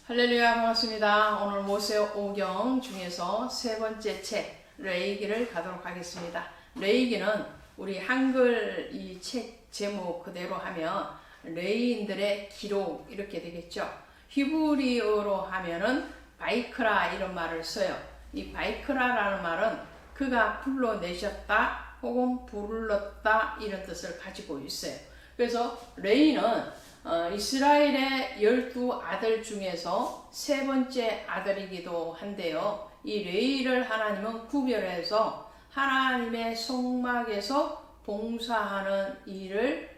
할렐루야, 반갑습니다. 오늘 모세오경 중에서 세 번째 책 레위기를 가도록 하겠습니다. 레위기는 우리 한글 이 책 제목 그대로 하면 레위인들의 기록 이렇게 되겠죠. 히브리어로 하면은 바이크라 이런 말을 써요. 이 바이크라라는 말은 그가 불러내셨다 혹은 불렀다 이런 뜻을 가지고 있어요. 그래서 레위는 이스라엘의 12아들 중에서 세 번째 아들이기도 한데요. 이 레위를 하나님은 구별해서 하나님의 성막에서 봉사하는 일을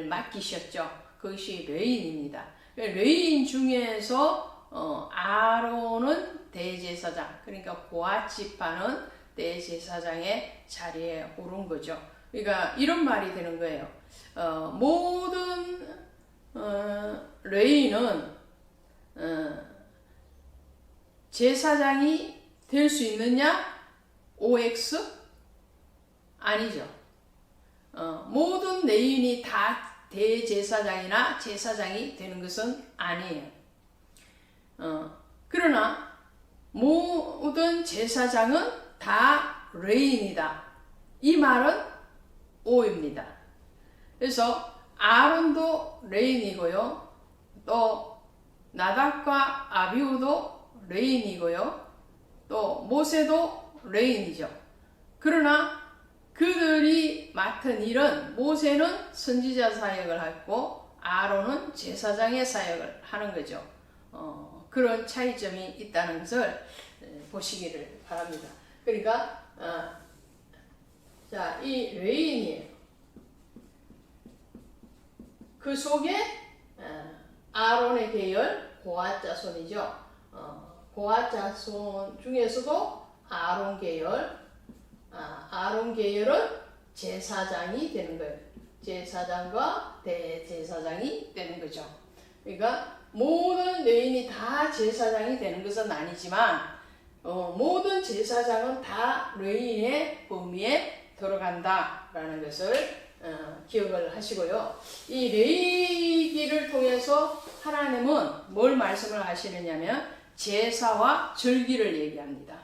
맡기셨죠. 그것이 레위인입니다. 레위인 중에서 아론은 대제사장, 그러니까 고앗 지파는 대제사장의 자리에 오른 거죠. 그러니까 이런 말이 되는 거예요. 모든 레위는 제사장이 될 수 있느냐? OX? 아니죠. 모든 레위인이 다 대제사장이나 제사장이 되는 것은 아니에요. 그러나 모든 제사장은 다 레위인이다. 이 말은 O입니다. 그래서 아론도 레위인이고요. 또 나답과 아비후도 레위인이고요. 또 모세도 레위인이죠. 그러나 그들이 맡은 일은 모세는 선지자 사역을 하고 아론은 제사장의 사역을 하는 거죠. 그런 차이점이 있다는 것을 보시기를 바랍니다. 그러니까 자, 이 레위인이에요. 그 속에 아론의 계열 고앗 자손이죠. 고앗 자손 중에서도 아론 계열, 아론 계열은 제사장이 되는 거예요. 제사장과 대제사장이 되는 거죠. 그러니까 모든 레위인이 다 제사장이 되는 것은 아니지만 모든 제사장은 다 레위인의 범위에 들어간다라는 것을 기억을 하시고요. 이 레위기를 통해서 하나님은 뭘 말씀을 하시느냐면 제사와 절기를 얘기합니다.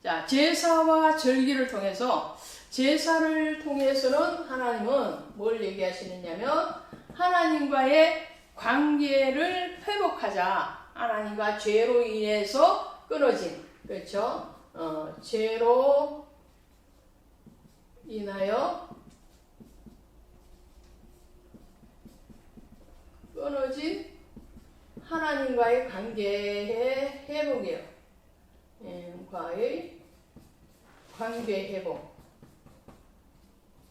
자, 제사와 절기를 통해서 제사를 통해서는 하나님은 뭘 얘기하시느냐면 하나님과의 관계를 회복하자. 하나님과 죄로 인해서 끊어진, 그렇죠? 죄로 인하여 끊어진 하나님과의 관계의 회복이에요. 과의 관계 회복.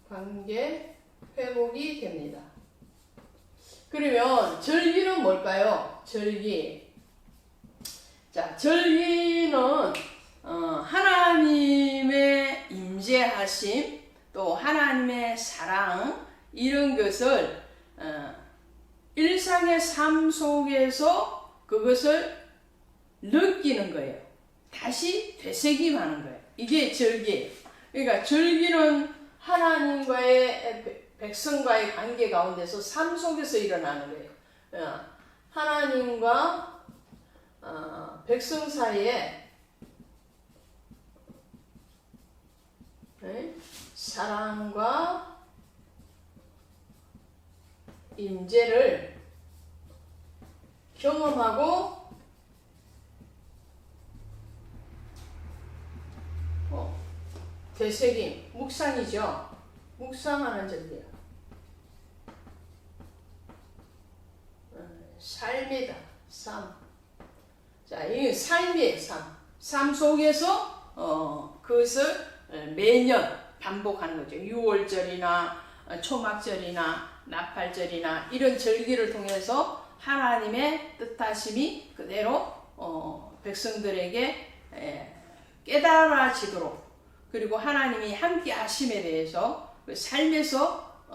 관계 회복이 됩니다. 그러면 절기는 뭘까요? 절기. 자, 절기는 하나님의 임재하심, 또 하나님의 사랑 이런 것을 일상의 삶 속에서 그것을 느끼는 거예요. 다시 되새김하는 거예요. 이게 절기예요. 그러니까 절기는 하나님과의 백성과의 관계 가운데서 삶 속에서 일어나는 거예요. 하나님과 백성 사이에 사랑과 임재를 경험하고 되새김, 묵상이죠. 묵상하는 절기야. 삶이다. 삶. 자, 이 삶이에요. 삶 속에서 그것을 매년 반복하는 거죠. 6월절이나 초막절이나 나팔절이나 이런 절기를 통해서 하나님의 뜻하심이 그대로 백성들에게 깨달아지도록, 그리고 하나님이 함께 하심에 대해서 그 삶에서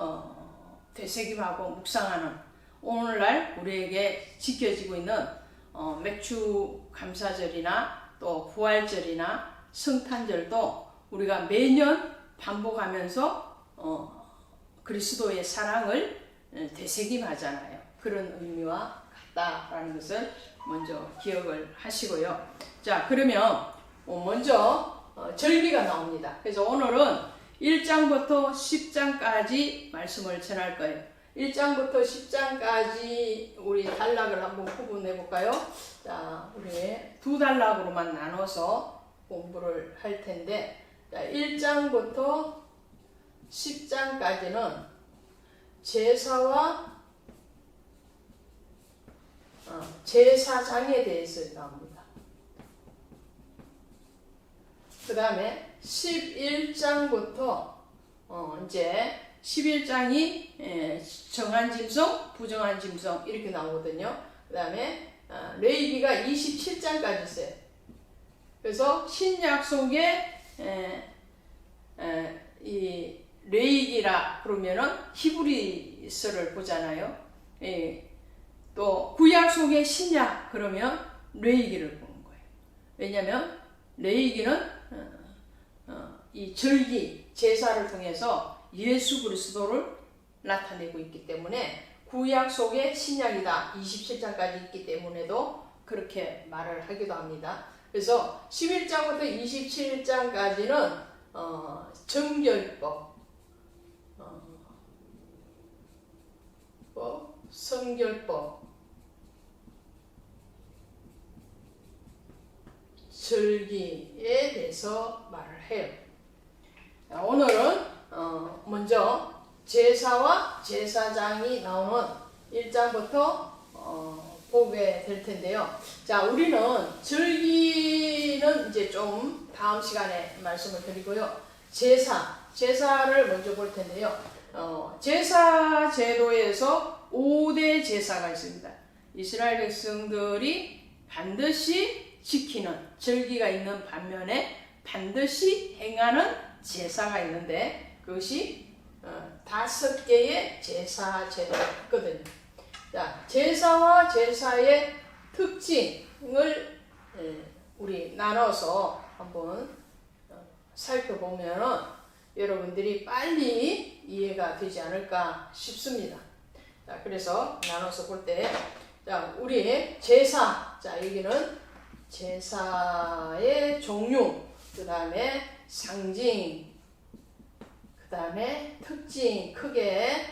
되새김하고 묵상하는, 오늘날 우리에게 지켜지고 있는 맥주 감사절이나 또 부활절이나 성탄절도 우리가 매년 반복하면서 그리스도의 사랑을 되새김하잖아요. 그런 의미와 했다라는 것을 먼저 기억을 하시고요. 자, 그러면 먼저 절기가 나옵니다. 그래서 오늘은 1장부터 10장까지 말씀을 전할 거예요. 1장부터 10장까지 우리 단락을 한번 구분해 볼까요? 자, 우리 두 단락으로만 나눠서 공부를 할 텐데, 자, 1장부터 10장까지는 제사와 제사장에 대해서 나옵니다. 그 다음에 11장부터 이제 11장이 정한 짐승, 부정한 짐승 이렇게 나오거든요. 그 다음에 레위기가 27장까지 있어요. 그래서 신약 속에 이 레위기라 그러면은 히브리서를 보잖아요. 또 구약 속에 신약 그러면 레위기를 보는 거예요. 왜냐하면 레위기는 이 절기 제사를 통해서 예수 그리스도를 나타내고 있기 때문에 구약 속에 신약이다 27장까지 있기 때문에도 그렇게 말을 하기도 합니다. 그래서 11장부터 27장까지는 정결법, 성결법, 절기에 대해서 말을 해요. 오늘은 먼저 제사와 제사장이 나오는 1장부터 보게 될 텐데요. 자, 우리는 절기는 이제 좀 다음 시간에 말씀을 드리고요. 제사를 먼저 볼 텐데요. 제사 제도에서 5대 제사가 있습니다. 이스라엘 백성들이 반드시 지키는 절기가 있는 반면에 반드시 행하는 제사가 있는데 그것이 5개의 제사 제도가 있거든요. 자, 제사와 제사의 특징을 우리 나눠서 한번 살펴보면 여러분들이 빨리 이해가 되지 않을까 싶습니다. 자, 그래서 나눠서 볼 때, 자, 우리의 제사, 자, 여기는 제사의 종류, 그 다음에 상징, 그 다음에 특징, 크게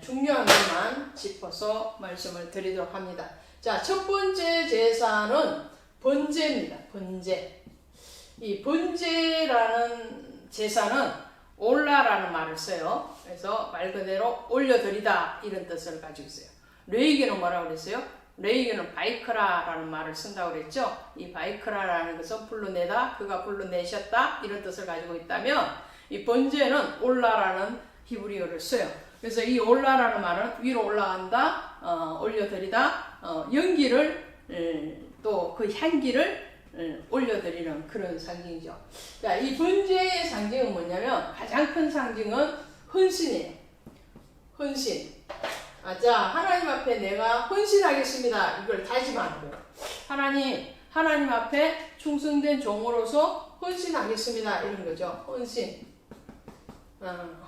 중요한 것만 짚어서 말씀을 드리도록 합니다. 자, 첫 번째 제사는 번제입니다. 번제. 이 번제라는 제사는 올라라는 말을 써요. 그래서 말 그대로 올려드리다 이런 뜻을 가지고 있어요. 레위기는 뭐라고 그랬어요? 레위기는 바이크라라는 말을 쓴다고 그랬죠. 이 바이크라라는 것은 불러내다, 그가 불러내셨다 이런 뜻을 가지고 있다면 이 번제는 올라라는 히브리어를 써요. 그래서 이 올라라는 말은 위로 올라간다, 올려드리다, 연기를 또 그 향기를 올려드리는 그런 상징이죠. 자, 이 번제의 상징은 뭐냐면 가장 큰 상징은 헌신이에요. 헌신. 자, 하나님 앞에 내가 헌신하겠습니다. 이걸 다짐하는 거예요. 하나님 앞에 충성된 종으로서 헌신하겠습니다. 이런 거죠. 헌신.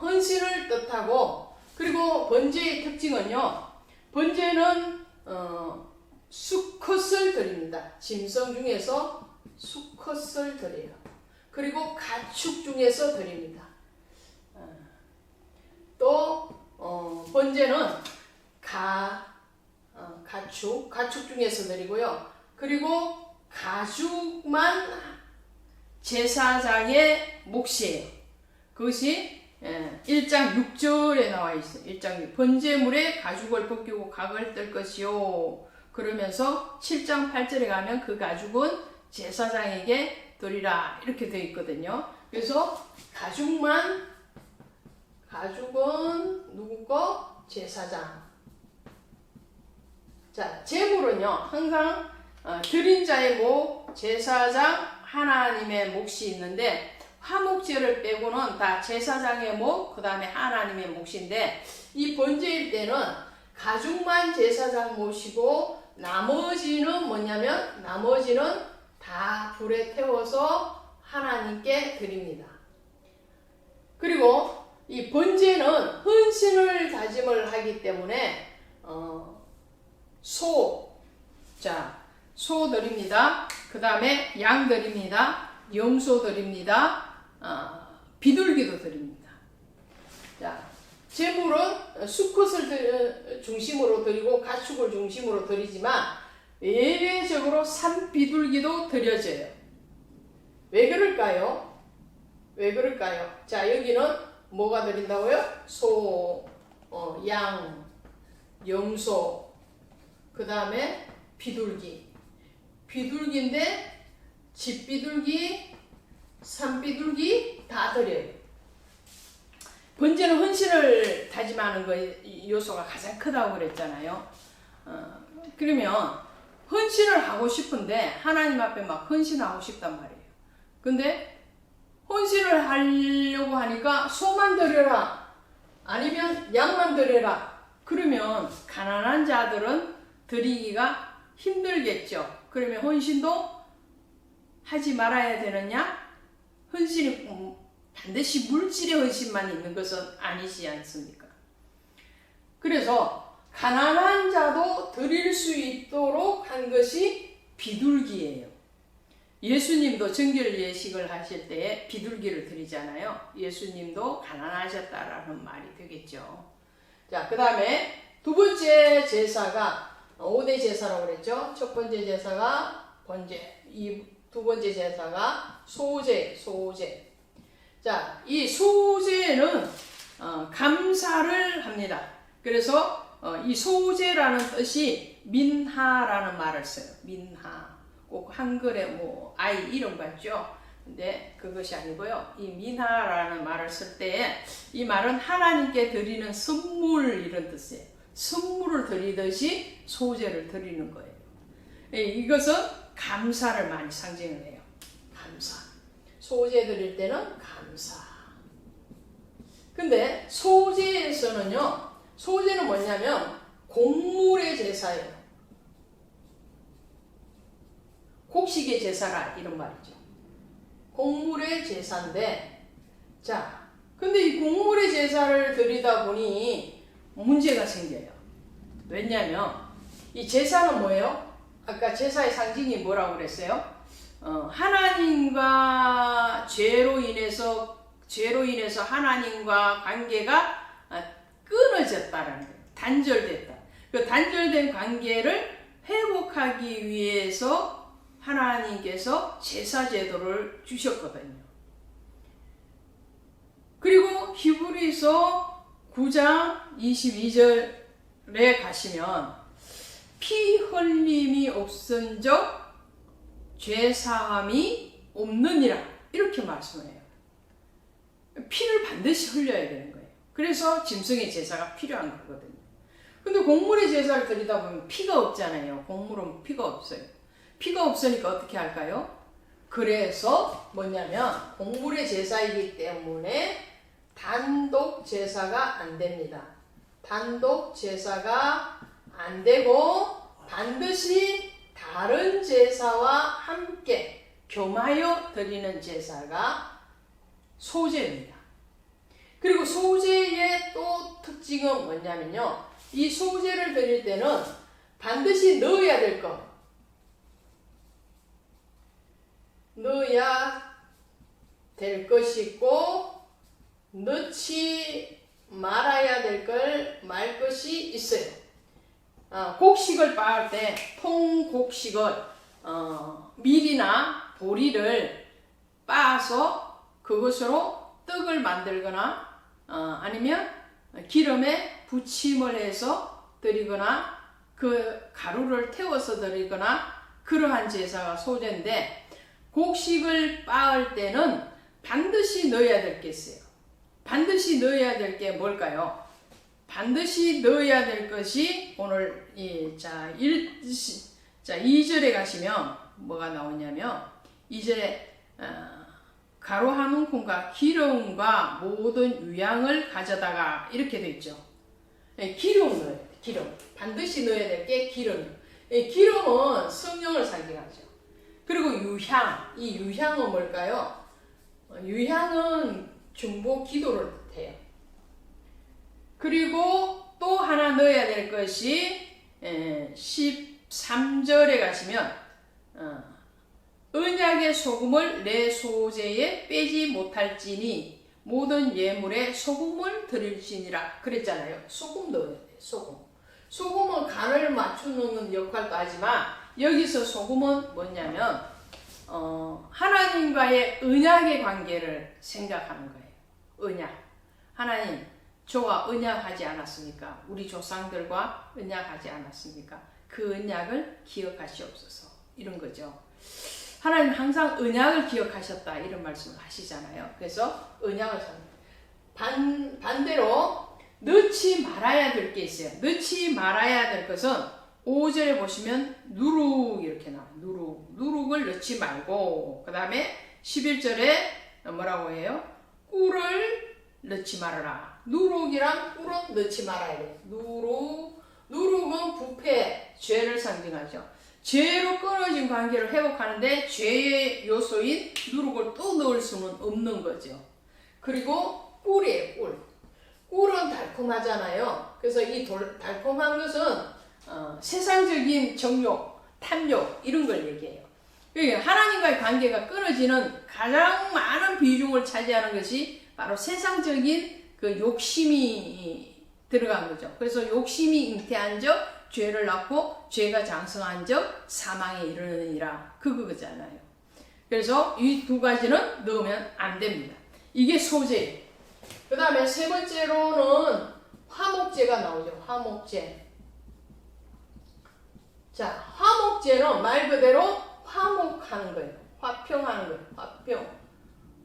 헌신을 뜻하고, 그리고 번제의 특징은요, 번제는 수컷을 드립니다. 짐승 중에서 수컷을 드려요. 그리고 가축 중에서 드립니다. 또 번제는 가축 중에서 드리고요. 그리고 가죽만 제사장의 몫이에요. 그것이 1장 6절에 나와 있어요. 1장 6. 번제물에 가죽을 벗기고 각을 뜰 것이요. 그러면서 7장 8절에 가면 그 가죽은 제사장에게 드리라 이렇게 되어 있거든요. 그래서 가죽은 누구 거? 제사장. 자, 제물은요 항상 드린 자의 목, 제사장, 하나님의 몫이 있는데 화목제를 빼고는 다 제사장의 목, 그 다음에 하나님의 몫인데 이 번제일 때는 가죽만 제사장 모시고 나머지는 뭐냐면 나머지는 다 불에 태워서 하나님께 드립니다. 그리고 이 번제는 헌신을 다짐을 하기 때문에 소 드립니다. 그 다음에 양 드립니다. 염소 드립니다. 비둘기도 드립니다. 자, 제물은 수컷을 중심으로 드리고 가축을 중심으로 드리지만 예외적으로 산비둘기도 드려져요. 왜 그럴까요? 자, 여기는 뭐가 드린다고요? 소, 양, 염소, 그 다음에 비둘기인데 집비둘기, 산비둘기 다 드려요. 번제는 헌신을 다짐하는 거 요소가 가장 크다고 그랬잖아요. 그러면 헌신을 하고 싶은데 하나님 앞에 막 헌신하고 싶단 말이에요. 근데 헌신을 하려고 하니까 소만 드려라, 아니면 양만 드려라. 그러면 가난한 자들은 드리기가 힘들겠죠. 그러면 헌신도 하지 말아야 되느냐? 헌신이 반드시 물질의 헌신만 있는 것은 아니지 않습니까? 그래서 가난한 자도 드릴 수 있도록 한 것이 비둘기예요. 예수님도 정결 예식을 하실 때에 비둘기를 드리잖아요. 예수님도 가난하셨다라는 말이 되겠죠. 자, 그 다음에 두 번째 제사가 5대 제사라고 그랬죠. 첫 번째 제사가 번제, 두 번째 제사가 소제. 자, 이 소제는 감사를 합니다. 그래서 이 소제라는 뜻이 민하라는 말을 써요. 민하. 꼭 한글에 아이 이름 같죠? 근데 그것이 아니고요. 이 민하라는 말을 쓸 때 이 말은 하나님께 드리는 선물 이런 뜻이에요. 선물을 드리듯이 소제를 드리는 거예요. 이것은 감사를 많이 상징을 해요. 감사. 소제 드릴 때는 감사. 근데 소제에서는요, 소제는 뭐냐면 곡물의 제사예요. 곡식의 제사라 이런 말이죠. 곡물의 제사인데, 자, 근데 이 곡물의 제사를 드리다 보니 문제가 생겨요. 왜냐면 이 제사는 뭐예요? 아까 제사의 상징이 뭐라고 그랬어요? 하나님과 죄로 인해서 하나님과 관계가 끊어졌다라는 거예요. 단절됐다. 그 단절된 관계를 회복하기 위해서 하나님께서 제사 제도를 주셨거든요. 그리고 히브리서 9장 22절에 가시면 피 흘림이 없은적 죄사함이 없느니라 이렇게 말씀해요. 피를 반드시 흘려야 되는 거예요. 그래서 짐승의 제사가 필요한 거거든요. 근데 곡물의 제사를 드리다 보면 피가 없잖아요. 곡물은 피가 없어요. 피가 없으니까 어떻게 할까요? 그래서 뭐냐면 곡물의 제사이기 때문에 단독 제사가 안 됩니다. 단독 제사가 안 되고 반드시 다른 제사와 함께 겸하여 드리는 제사가 소제입니다. 그리고 소제의 또 특징은 뭐냐면요. 이 소제를 드릴 때는 반드시 넣어야 될 것. 넣어야 될 것이 있고 넣지 말아야 될 걸 말 것이 있어요. 곡식을 빻을 때 통곡식을 밀이나 보리를 빻아서 그것으로 떡을 만들거나 아니면 기름에 부침을 해서 드리거나 그 가루를 태워서 드리거나 그러한 제사가 소제인데 곡식을 빻을 때는 반드시 넣어야 될 게 있어요. 반드시 넣어야 될 게 뭘까요? 반드시 넣어야 될 것이 오늘 2절에 가시면 뭐가 나오냐면 2절에 가루 한 움큼과 기름과 모든 유향을 가져다가 이렇게 돼 있죠. 기름 넣어야 돼. 기름. 반드시 넣어야 될 게 기름이에요. 기름은 성령을 상징하죠. 그리고 유향. 이 유향은 뭘까요? 유향은 중보 기도를 뜻해요. 그리고 또 하나 넣어야 될 것이 13절에 가시면 언약의 소금을 내 소재에 빼지 못할지니 모든 예물에 소금을 드릴지니라 그랬잖아요. 소금 넣어야 돼요. 소금은 간을 맞추는 역할도 하지만 여기서 소금은 뭐냐면 하나님과의 언약의 관계를 생각하는 거예요. 언약. 하나님, 저와 언약하지 않았습니까? 우리 조상들과 언약하지 않았습니까? 그 언약을 기억하시옵소서. 이런 거죠. 하나님 항상 언약을 기억하셨다. 이런 말씀을 하시잖아요. 그래서 언약을 반대로 넣지 말아야 될 게 있어요. 넣지 말아야 될 것은 5절에 보시면 누룩 이렇게 나와요. 누룩을 넣지 말고 그 다음에 11절에 뭐라고 해요? 꿀을 넣지 말아라. 누룩이랑 꿀은 넣지 말아야 돼요. 누룩은 부패, 죄를 상징하죠. 죄로 끊어진 관계를 회복하는데 죄의 요소인 누룩을 또 넣을 수는 없는 거죠. 그리고 꿀이에요. 꿀은 달콤하잖아요. 그래서 이 달콤한 것은 세상적인 정욕, 탐욕 이런 걸 얘기해요. 그러니까 하나님과의 관계가 끊어지는 가장 많은 비중을 차지하는 것이 바로 세상적인 그 욕심이 들어간 거죠. 그래서 욕심이 잉태한 적 죄를 낳고 죄가 장성한 적 사망에 이르느니라 그거잖아요. 그래서 이 두 가지는 넣으면 안 됩니다. 이게 소재예요. 그 다음에 세 번째로는 화목제가 나오죠. 화목제. 자, 화목제는 말 그대로 화목하는 거예요. 화평하는 거예요. 화평.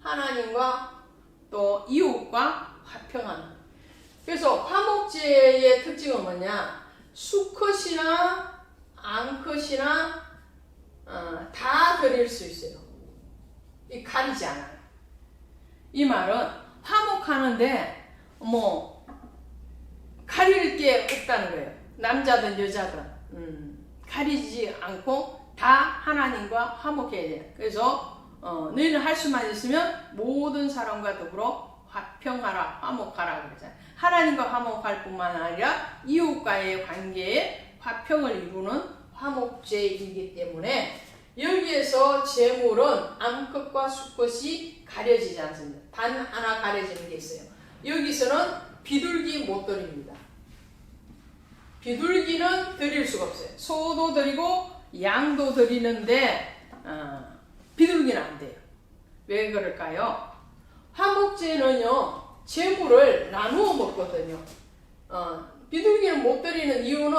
하나님과 또 이웃과 화평하는 거예요. 그래서 화목제의 특징은 뭐냐? 수컷이나 암컷이나 다 드릴 수 있어요. 이 가리지 않아요. 이 말은 화목하는데 뭐 가릴 게 없다는 거예요. 남자든 여자든 가리지 않고 다 하나님과 화목해야 돼요. 그래서 너희는 할 수만 있으면 모든 사람과 더불어 화평하라, 화목하라 그러잖아요. 하나님과 화목할 뿐만 아니라 이웃과의 관계에 화평을 이루는 화목제이기 때문에 여기에서 제물은 암컷과 수컷이 가려지지 않습니다. 단 하나 가려지는 게 있어요. 여기서는 비둘기 못 드립니다. 비둘기는 드릴 수가 없어요. 소도 드리고 양도 드리는데 비둘기는 안 돼요. 왜 그럴까요? 화목제는요. 제물을 나누어 먹거든요. 비둘기는 못 드리는 이유는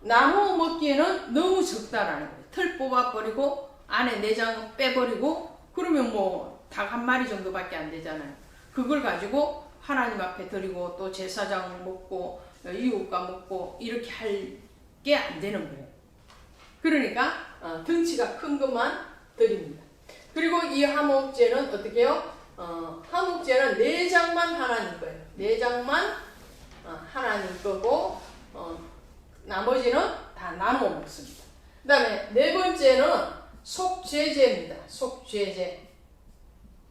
나누어 먹기에는 너무 적다라는 거예요. 털 뽑아버리고 안에 내장 빼버리고 그러면 뭐 닭 한 마리 정도밖에 안 되잖아요. 그걸 가지고 하나님 앞에 드리고 또 제사장 먹고 이웃과 먹고 이렇게 할 게 안 되는 거예요. 그러니까 덩치가 큰 것만 드립니다. 그리고 이 화목제는 어떻게 해요? 화목제는 내장만 하나님 거예요. 내장만 하나님 거고 나머지는 다 나누어 먹습니다. 그 다음에 네 번째는 속죄제입니다. 속죄제.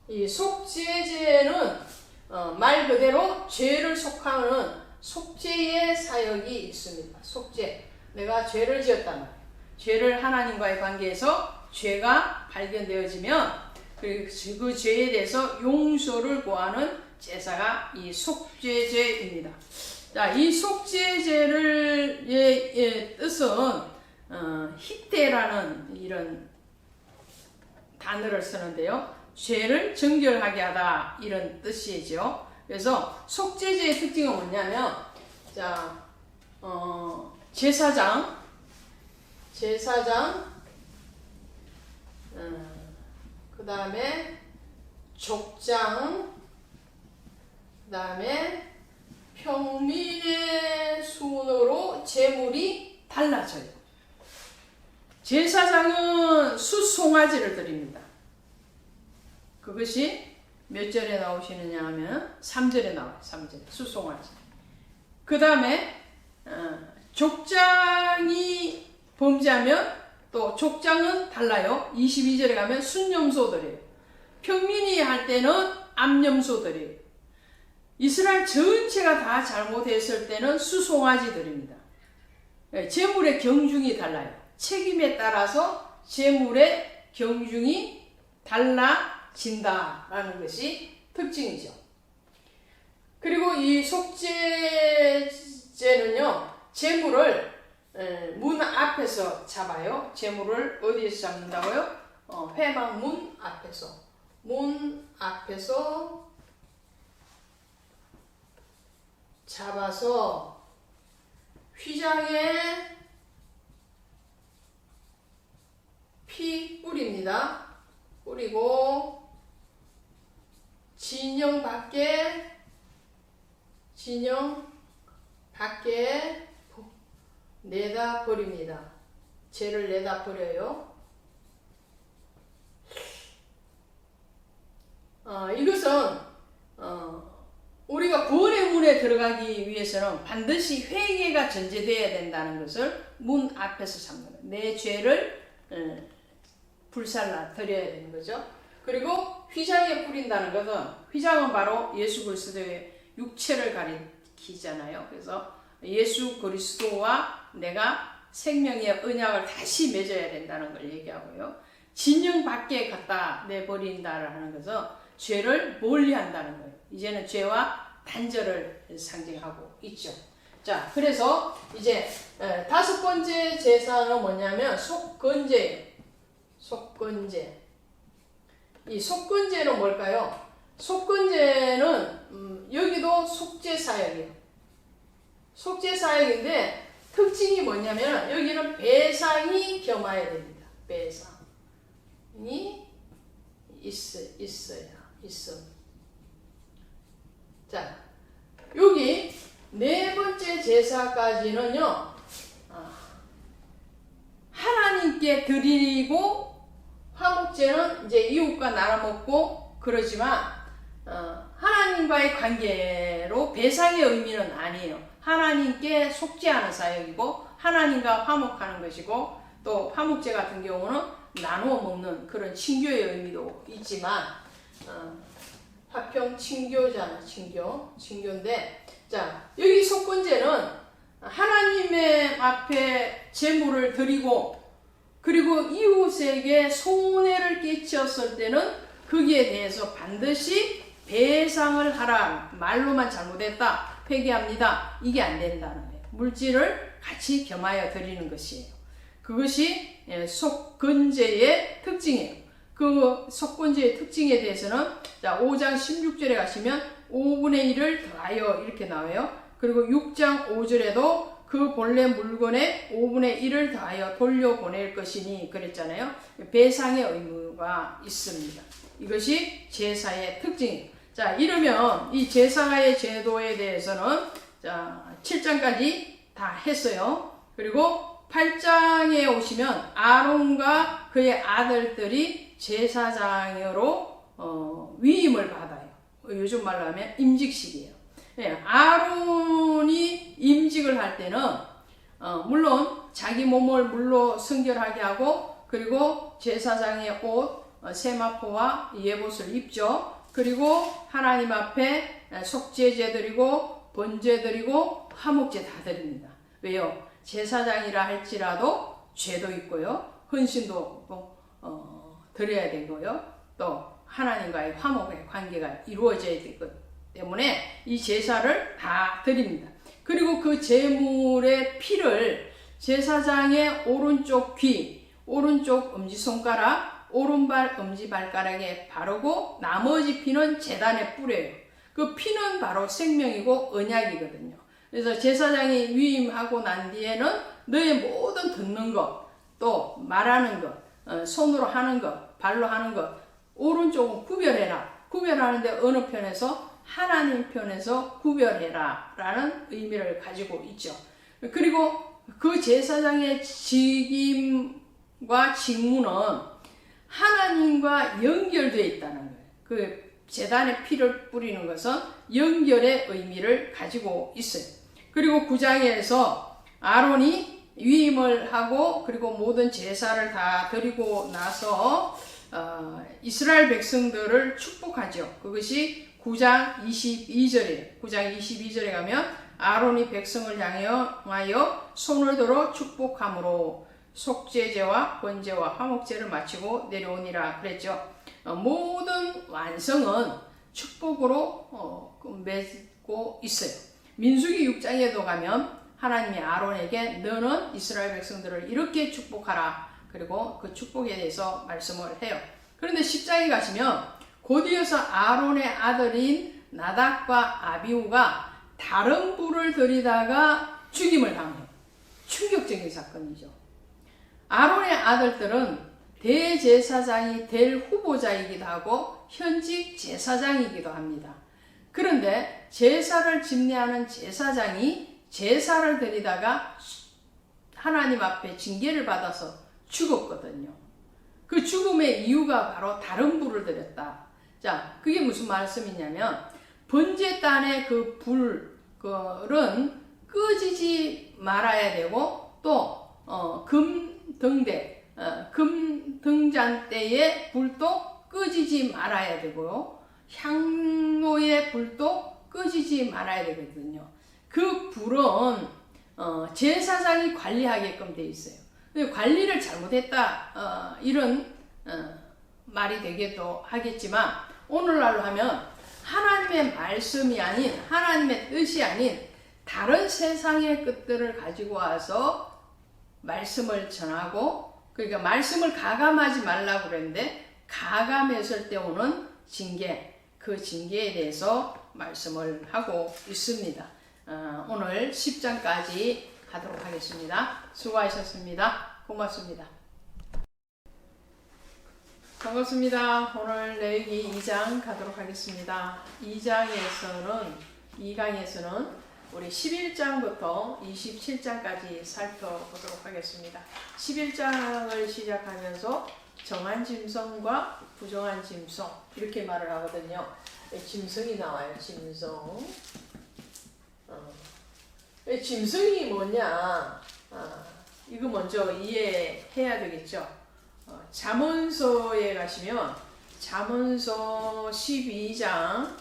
이 속죄제는 말 그대로 죄를 속하는 속죄의 사역이 있습니다. 속죄. 내가 죄를 지었단 말이에요. 죄를 하나님과의 관계에서 죄가 발견되어지면 그 죄에 대해서 용서를 구하는 제사가 이 속죄제입니다. 자, 이 속죄제의 뜻은 히테라는 이런 단어를 쓰는데요. 죄를 정결하게 하다 이런 뜻이죠. 그래서 속죄제의 특징은 뭐냐면 자, 제사장 그 다음에 족장 그 다음에 평민의 순으로 제물이 달라져요. 제사장은 숫송아지를 드립니다. 그것이 몇 절에 나오시느냐 하면 3절에 나와요. 3절 숫송아지. 그 다음에 족장이 범죄하면 또 족장은 달라요. 22절에 가면 순염소 드려요. 평민이 할 때는 암염소 드려요. 이스라엘 전체가 다 잘못했을 때는 수송아지 드립니다. 재물의 경중이 달라요. 책임에 따라서 재물의 경중이 달라진다라는 것이 특징이죠. 그리고 이 속죄제는요, 재물을 문 앞에서 잡아요. 재물을 어디에서 잡는다고요? 회막문 앞에서. 문 앞에서 잡아서 휘장에 피 뿌립니다. 뿌리고 진영 밖에 내다 버립니다. 죄를 내다 버려요. 이것은 우리가 구원의 문에 들어가기 위해서는 반드시 회개가 전제되어야 된다는 것을 문 앞에서 잡는 거예요. 내 죄를 불살라 드려야 되는 거죠. 그리고 휘장에 뿌린다는 것은, 휘장은 바로 예수 그리스도의 육체를 가리키잖아요. 그래서 예수 그리스도와 내가 생명의 언약을 다시 맺어야 된다는 걸 얘기하고요. 진영 밖에 갖다 내버린다라는 것은 죄를 멀리한다는 거예요. 이제는 죄와 단절을 상징하고 있죠. 자, 그래서 이제 다섯 번째 제사는 뭐냐면 속건제예요. 속건제. 이 속건제는 뭘까요? 속건제는 여기도 속죄사역이에요. 속죄사역인데 특징이 뭐냐면 여기는 배상이 겸해야 됩니다. 배상이 있어요. 자, 여기 네 번째 제사까지는요, 하나님께 드리고, 화목제는 이제 이웃과 나눠 먹고 그러지만, 하나님과의 관계로 배상의 의미는 아니에요. 하나님께 속죄하는 사역이고, 하나님과 화목하는 것이고, 또 화목제 같은 경우는 나누어 먹는 그런 친교의 의미도 있지만, 화평 친교잖아. 친교인데, 자, 여기 속건제는 하나님의 앞에 제물을 드리고, 그리고 이웃에게 손해를 끼쳤을 때는 거기에 대해서 반드시 배상을 하라. 말로만 잘못했다, 회개합니다, 이게 안 된다는 거예요. 물질을 같이 겸하여 드리는 것이에요. 그것이 속건제의 특징이에요. 그 속건제의 특징에 대해서는, 자, 5장 16절에 가시면 5분의 1을 더하여 이렇게 나와요. 그리고 6장 5절에도 그 본래 물건의 5분의 1을 더하여 돌려보낼 것이니 그랬잖아요. 배상의 의무가 있습니다. 이것이 제사의 특징이에요. 자, 이러면 이 제사의 제도에 대해서는, 자, 7장까지 다 했어요. 그리고 8장에 오시면 아론과 그의 아들들이 제사장으로 위임을 받아요. 요즘 말로 하면 임직식이에요. 아론이 임직을 할 때는 물론 자기 몸을 물로 성결하게 하고, 그리고 제사장의 옷 세마포와 예봇을 입죠. 그리고 하나님 앞에 속죄제 드리고 번제 드리고 화목제 다 드립니다. 왜요? 제사장이라 할지라도 죄도 있고요, 헌신도 드려야 되고요, 또 하나님과의 화목의 관계가 이루어져야 되기 때문에 이 제사를 다 드립니다. 그리고 그 제물의 피를 제사장의 오른쪽 귀, 오른쪽 엄지손가락, 오른발 엄지발가락에 바르고 나머지 피는 제단에 뿌려요. 그 피는 바로 생명이고 언약이거든요. 그래서 제사장이 위임하고 난 뒤에는 너의 모든 듣는 것, 또 말하는 것, 손으로 하는 것, 발로 하는 것, 오른쪽은 구별해라. 구별하는데 어느 편에서? 하나님 편에서 구별해라 라는 의미를 가지고 있죠. 그리고 그 제사장의 직임과 직무는 하나님과 연결되어 있다는 거예요. 그 제단에 피를 뿌리는 것은 연결의 의미를 가지고 있어요. 그리고 9장에서 아론이 위임을 하고, 그리고 모든 제사를 다 드리고 나서 이스라엘 백성들을 축복하죠. 그것이 9장 22절이에요. 9장 22절에 가면 아론이 백성을 향하여 손을 들어 축복함으로 속죄제와 번제와 화목제를 마치고 내려오니라 그랬죠. 모든 완성은 축복으로 맺고 있어요. 민수기 6장에도 가면 하나님이 아론에게 너는 이스라엘 백성들을 이렇게 축복하라. 그리고 그 축복에 대해서 말씀을 해요. 그런데 10장에 가시면 곧이어서 아론의 아들인 나답과 아비후가 다른 불을 들이다가 죽임을 당해요. 충격적인 사건이죠. 아론의 아들들은 대제사장이 될 후보자이기도 하고 현직 제사장이기도 합니다. 그런데 제사를 집례하는 제사장이 제사를 드리다가 하나님 앞에 징계를 받아서 죽었거든요. 그 죽음의 이유가 바로 다른 불을 들였다. 자, 그게 무슨 말씀이냐면 번제단의 그 불은 끄지지 말아야 되고 또 금등잔대의 불도 끄지지 말아야 되고요. 향로의 불도 끄지지 말아야 되거든요. 그 불은 제사장이 관리하게끔 돼 있어요. 관리를 잘못했다 이런 말이 되기도 하겠지만 오늘날로 하면 하나님의 말씀이 아닌 하나님의 뜻이 아닌 다른 세상의 것들을 가지고 와서 말씀을 전하고 그러니까 말씀을 가감하지 말라고 그랬는데 가감했을 때 오는 징계 그 징계에 대해서 말씀을 하고 있습니다. 오늘 10장까지 가도록 하겠습니다. 수고하셨습니다. 고맙습니다. 반갑습니다. 오늘 레위기 2장 가도록 하겠습니다. 2강에서는 우리 11장부터 27장까지 살펴보도록 하겠습니다. 11장을 시작하면서 정한 짐승과 부정한 짐승 이렇게 말을 하거든요. 짐승이 나와요. 짐승. 짐승이 뭐냐? 이거 먼저 이해해야 되겠죠. 잠언서에 가시면 잠언서 12장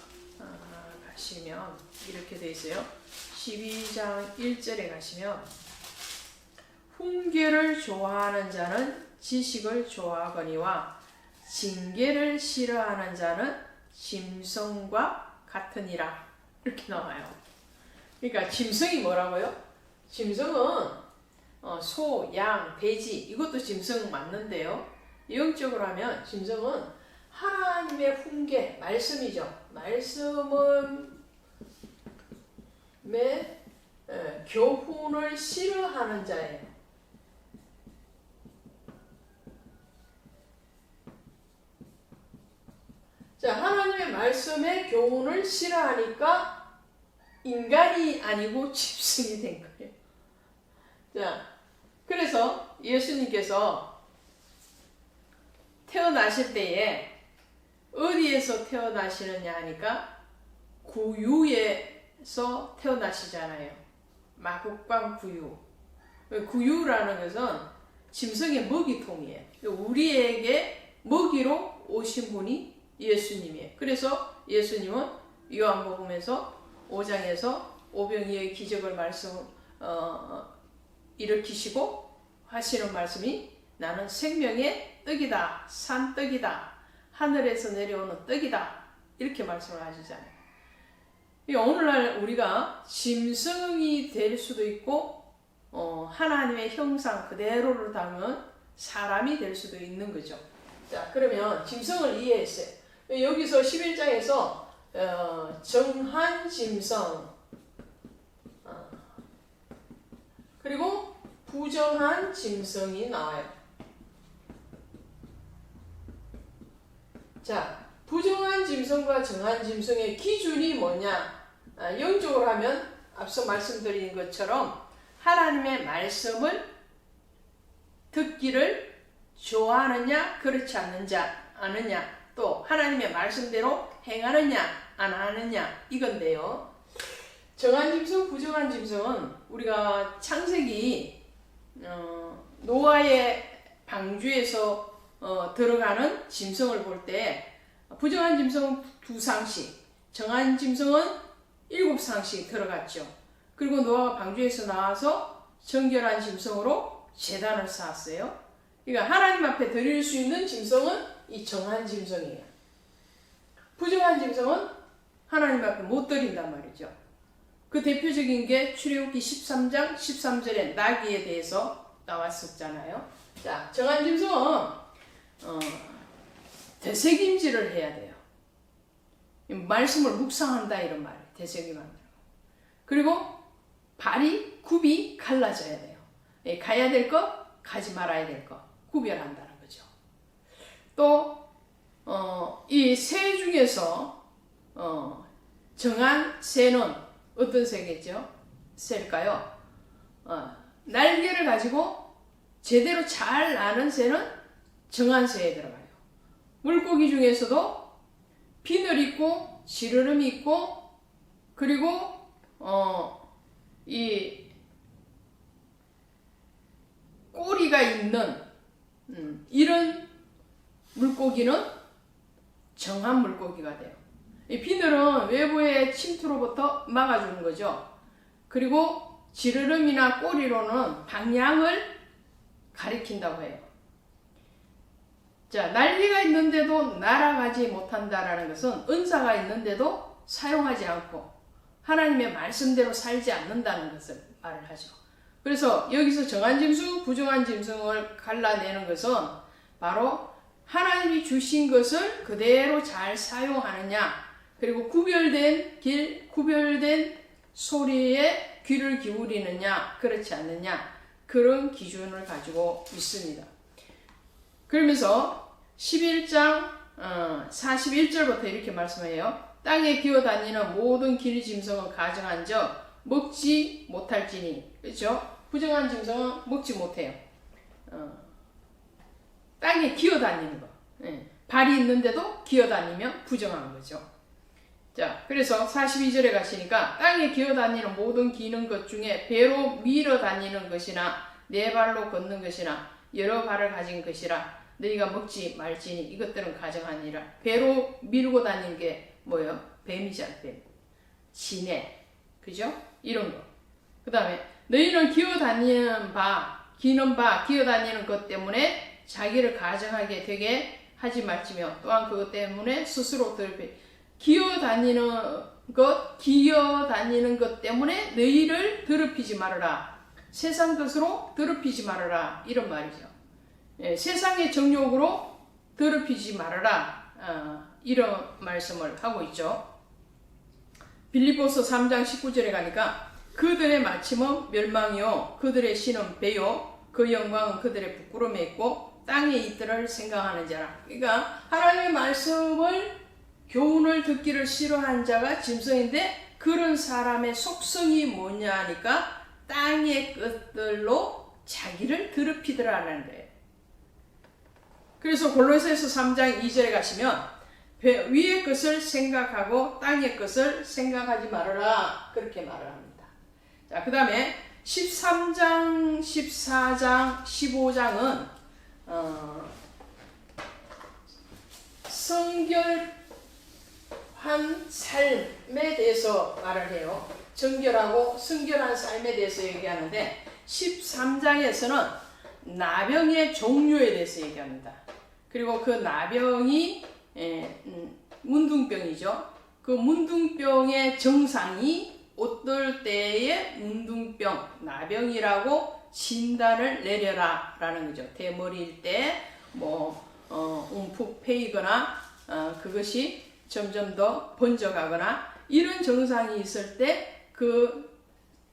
가시면 이렇게 되어 있어요. 12장 1절에 가시면 훈계를 좋아하는 자는 지식을 좋아하거니와 징계를 싫어하는 자는 짐승과 같으니라 이렇게 나와요. 그러니까 짐승이 뭐라고요? 짐승은 소, 양, 돼지 이것도 짐승 맞는데요. 영적으로 하면 짐승은 하나님의 훈계, 말씀이죠. 말씀의 교훈을 싫어하는 자예요. 자, 하나님의 말씀의 교훈을 싫어하니까 인간이 아니고 짐승이 된 거예요. 자, 그래서 예수님께서 태어나실 때에 어디에서 태어나시느냐 하니까 구유에서 태어나시잖아요. 마국방 구유. 구유라는 것은 짐승의 먹이통이에요. 우리에게 먹이로 오신 분이 예수님이에요. 그래서 예수님은 요한복음에서 5장에서 오병이의 기적을 일으키시고 하시는 말씀이 나는 생명의 떡이다. 산떡이다. 하늘에서 내려오는 떡이다. 이렇게 말씀을 하시잖아요. 오늘날 우리가 짐승이 될 수도 있고 하나님의 형상 그대로를 닮은 사람이 될 수도 있는 거죠. 자, 그러면 짐승을 이해했어요. 여기서 11장에서 정한 짐승 그리고 부정한 짐승이 나와요. 자, 부정한 짐승과 정한 짐승의 기준이 뭐냐? 영적으로 하면 앞서 말씀드린 것처럼 하나님의 말씀을 듣기를 좋아하느냐 그렇지 않느냐 또 하나님의 말씀대로 행하느냐 안 하느냐 이건데요. 정한 짐승, 부정한 짐승은 우리가 창세기 노아의 방주에서 들어가는 짐승을 볼 때 부정한 짐승은 2상씩, 정한 짐승은 7상씩 들어갔죠. 그리고 노아가 방주에서 나와서 정결한 짐승으로 제단을 쌓았어요. 그러니까 하나님 앞에 드릴 수 있는 짐승은 이 정한 짐승이에요. 부정한 짐승은 하나님 앞에 못 드린단 말이죠. 그 대표적인 게 출애굽기 13장 13절에 나귀에 대해서 나왔었잖아요. 자, 정한 짐승은 되새김질을 해야 돼요. 말씀을 묵상한다 이런 말이에요. 되새김한다. 그리고 발이 굽이 갈라져야 돼요. 가야 될 거, 가지 말아야 될 거 구별한다는 거죠. 또 이 새 중에서 정한 새는 어떤 새겠죠? 새일까요? 날개를 가지고 제대로 잘 나는 새는 정한 새에 들어가요. 물고기 중에서도 비늘 있고 지르름이 있고 그리고 이 꼬리가 있는 이런 물고기는 정한 물고기가 돼요. 이 비늘은 외부의 침투로부터 막아주는 거죠. 그리고 지르름이나 꼬리로는 방향을 가리킨다고 해요. 자, 날개가 있는데도 날아가지 못한다라는 것은 은사가 있는데도 사용하지 않고 하나님의 말씀대로 살지 않는다는 것을 말을 하죠. 그래서 여기서 정한 짐승, 부정한 짐승을 갈라내는 것은 바로 하나님이 주신 것을 그대로 잘 사용하느냐, 그리고 구별된 길, 구별된 소리에 귀를 기울이느냐, 그렇지 않느냐, 그런 기준을 가지고 있습니다. 그러면서 11장 41절부터 이렇게 말씀해요. 땅에 기어다니는 모든 길 짐승은 가증한 적 먹지 못할지니. 그렇죠? 부정한 짐승은 먹지 못해요. 땅에 기어다니는 거. 발이 있는데도 기어다니면 부정한 거죠. 자, 그래서 42절에 가시니까 땅에 기어다니는 모든 기는 것 중에 배로 밀어 다니는 것이나 네 발로 걷는 것이나 여러 발을 가진 것이라 너희가 먹지 말지니 이것들은 가증하니라. 배로 밀고 다니는 게 뭐예요? 뱀이잖아, 뱀. 지네. 그죠? 이런 거. 그 다음에 너희는 기어다니는 바, 기어다니는 것 때문에 자기를 가증하게 되게 하지 말지며 또한 그것 때문에 스스로 더럽히 기어다니는 것 때문에 너희를 더럽히지 말아라. 세상 것으로 더럽히지 말아라. 이런 말이죠. 세상의 정욕으로 더럽히지 말아라. 이런 말씀을 하고 있죠. 빌립보서 3장 19절에 가니까 그들의 마침은 멸망이요 그들의 신은 배요 그 영광은 그들의 부끄러움에 있고 땅에 있들을 생각하는 자라. 그러니까 하나님의 말씀을 교훈을 듣기를 싫어한 자가 짐승인데 그런 사람의 속성이 뭐냐 하니까 땅의 것들로 자기를 더럽히더라는 거예요. 그래서 골로새서 3장 2절에 가시면 위의 것을 생각하고 땅의 것을 생각하지 말아라. 그렇게 말을 합니다. 자, 그 다음에 13장, 14장, 15장은 성결한 삶에 대해서 말을 해요. 정결하고 성결한 삶에 대해서 얘기하는데 13장에서는 나병의 종류에 대해서 얘기합니다. 그리고 그 나병이 문둥병이죠. 그 문둥병의 정상이 어떨 때에 문둥병, 나병이라고 진단을 내려라 라는 거죠. 대머리일 때 움푹 패이거나 그것이 점점 더 번져가거나 이런 증상이 있을 때 그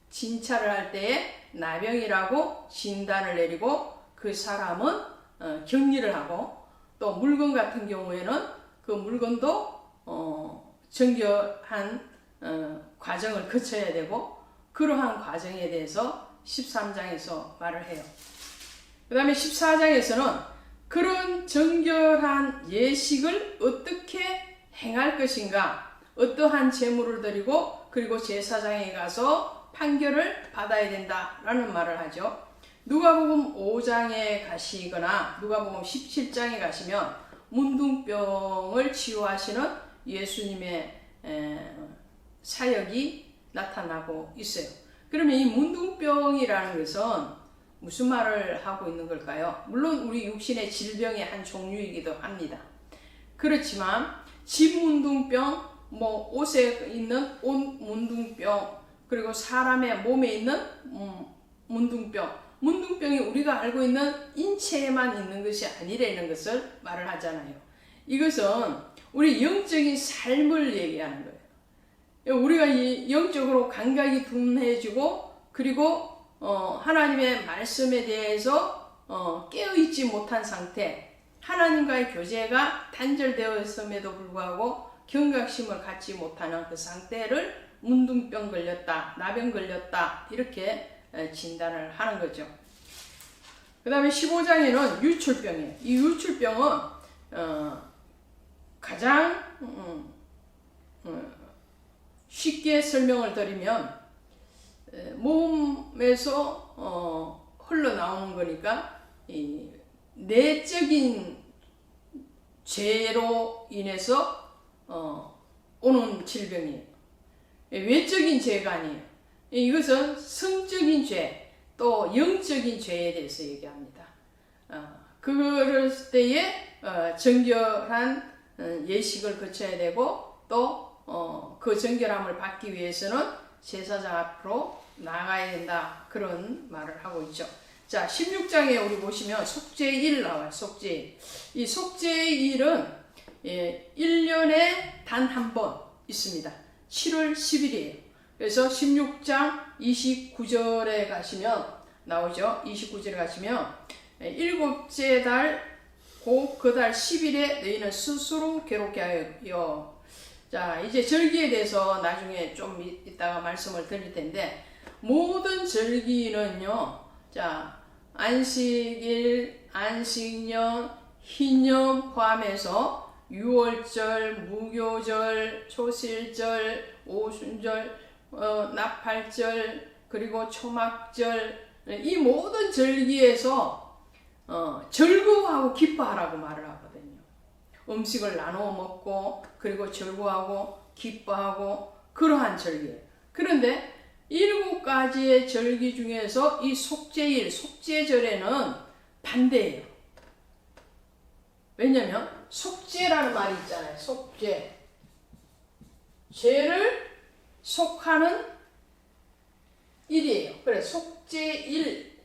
진찰을 할 때에 나병이라고 진단을 내리고 그 사람은 격리를 하고 또 물건 같은 경우에는 그 물건도 정결한 과정을 거쳐야 되고 그러한 과정에 대해서 13장에서 말을 해요. 그 다음에 14장에서는 그런 정결한 예식을 어떻게 행할 것인가, 어떠한 제물을 드리고 그리고 제사장에 가서 판결을 받아야 된다라는 말을 하죠. 누가복음 5장에 가시거나 누가복음 17장에 가시면 문둥병을 치유하시는 예수님의 사역이 나타나고 있어요. 그러면 이 문둥병이라는 것은 무슨 말을 하고 있는 걸까요? 물론 우리 육신의 질병의 한 종류이기도 합니다. 그렇지만 집문둥병, 옷에 있는 옷 문둥병, 그리고 사람의 몸에 있는 문둥병, 문둥병이 우리가 알고 있는 인체에만 있는 것이 아니라는 것을 말을 하잖아요. 이것은 우리 영적인 삶을 얘기하는 거예요. 우리가 이 영적으로 감각이 둔해지고, 그리고 하나님의 말씀에 대해서 깨어있지 못한 상태, 하나님과의 교제가 단절되었음에도 불구하고 경각심을 갖지 못하는 그 상태를 문둥병 걸렸다, 나병 걸렸다, 이렇게 진단을 하는 거죠. 그 다음에 15장에는 유출병이에요. 이 유출병은 가장 쉽게 설명을 드리면 몸에서 흘러나오는 거니까 이 내적인 죄로 인해서 오는 질병이에요. 외적인 죄가 아니에요. 이것은 성적인 죄, 또 영적인 죄에 대해서 얘기합니다. 그럴 때에 정결한 예식을 거쳐야 되고, 또 그 정결함을 받기 위해서는 제사장 앞으로 나가야 된다, 그런 말을 하고 있죠. 자, 16장에 우리 보시면 속죄일 나와요. 속죄일. 이 속죄일은 1년에 단 한 번 있습니다. 7월 10일이에요. 그래서 16장 29절에 가시면 나오죠. 29절에 가시면 일곱째 달 곧 그 달 10일에 너희는 스스로 괴롭게 하여. 자, 이제 절기에 대해서 나중에 좀 이따가 말씀을 드릴 텐데, 모든 절기는요, 자, 안식일, 안식년, 희년 포함해서 유월절, 무교절, 초실절, 오순절, 나팔절, 그리고 초막절, 이 모든 절기에서 즐거워하고 기뻐하라고 말을 하거든요. 음식을 나누어 먹고, 그리고 즐거워하고 기뻐하고, 그러한 절기예요. 그런데 7가지의 절기 중에서 이 속죄일, 속죄절에는 반대예요. 왜냐면 속죄라는 말이 있잖아요. 속죄. 죄를 속하는 일이에요. 그래, 속죄일.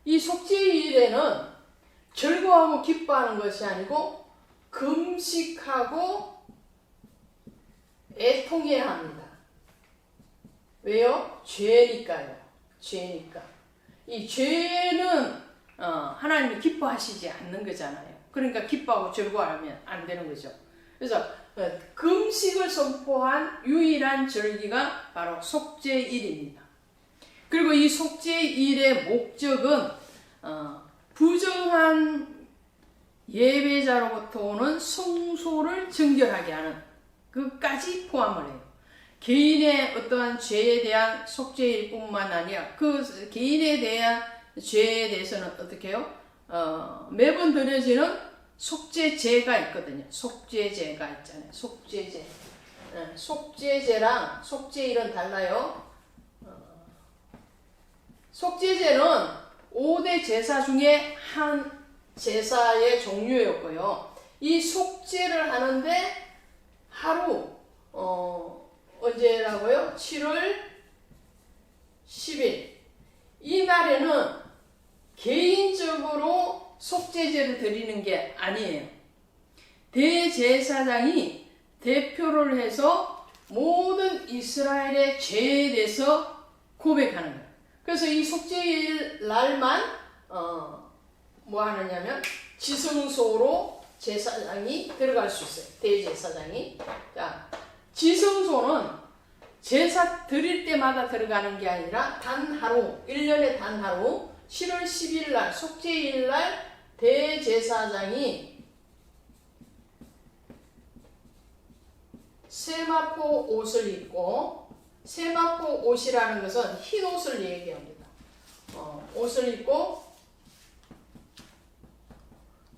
이 속죄일에는 즐거워하고 기뻐하는 것이 아니고 금식하고 애통해야 합니다. 왜요? 죄니까요. 죄니까. 이 죄는 하나님이 기뻐하시지 않는 거잖아요. 그러니까 기뻐하고 즐거워하면 안 되는 거죠. 그래서 금식을 선포한 유일한 절기가 바로 속죄일입니다. 그리고 이 속죄일의 목적은 부정한 예배자로부터 오는 성소를 정결하게 하는 그까지 포함을 해요. 개인의 어떠한 죄에 대한 속죄일뿐만 아니라 그 개인에 대한 죄에 대해서는 어떻게 해요? 매번 드려지는 속죄제가 있거든요. 속죄제가 있잖아요. 속죄제. 속죄제랑 속죄일은 달라요. 속죄제는 5대 제사 중에 한 제사의 종류였고요. 이 속죄를 하는데 하루 언제라고요? 7월 10일. 이 날에는 개인적으로 속죄제를 드리는 게 아니에요. 대제사장이 대표를 해서 모든 이스라엘의 죄에 대해서 고백하는 거예요. 그래서 이 속죄일 날만 뭐 하느냐면 지성소로 제사장이 들어갈 수 있어요. 대제사장이. 자, 지성소는 제사 드릴 때마다 들어가는 게 아니라 단 하루, 1년에 단 하루, 7월 10일 날, 속죄일 날 대제사장이 세마포 옷을 입고, 세마포 옷이라는 것은 흰 옷을 얘기합니다. 옷을 입고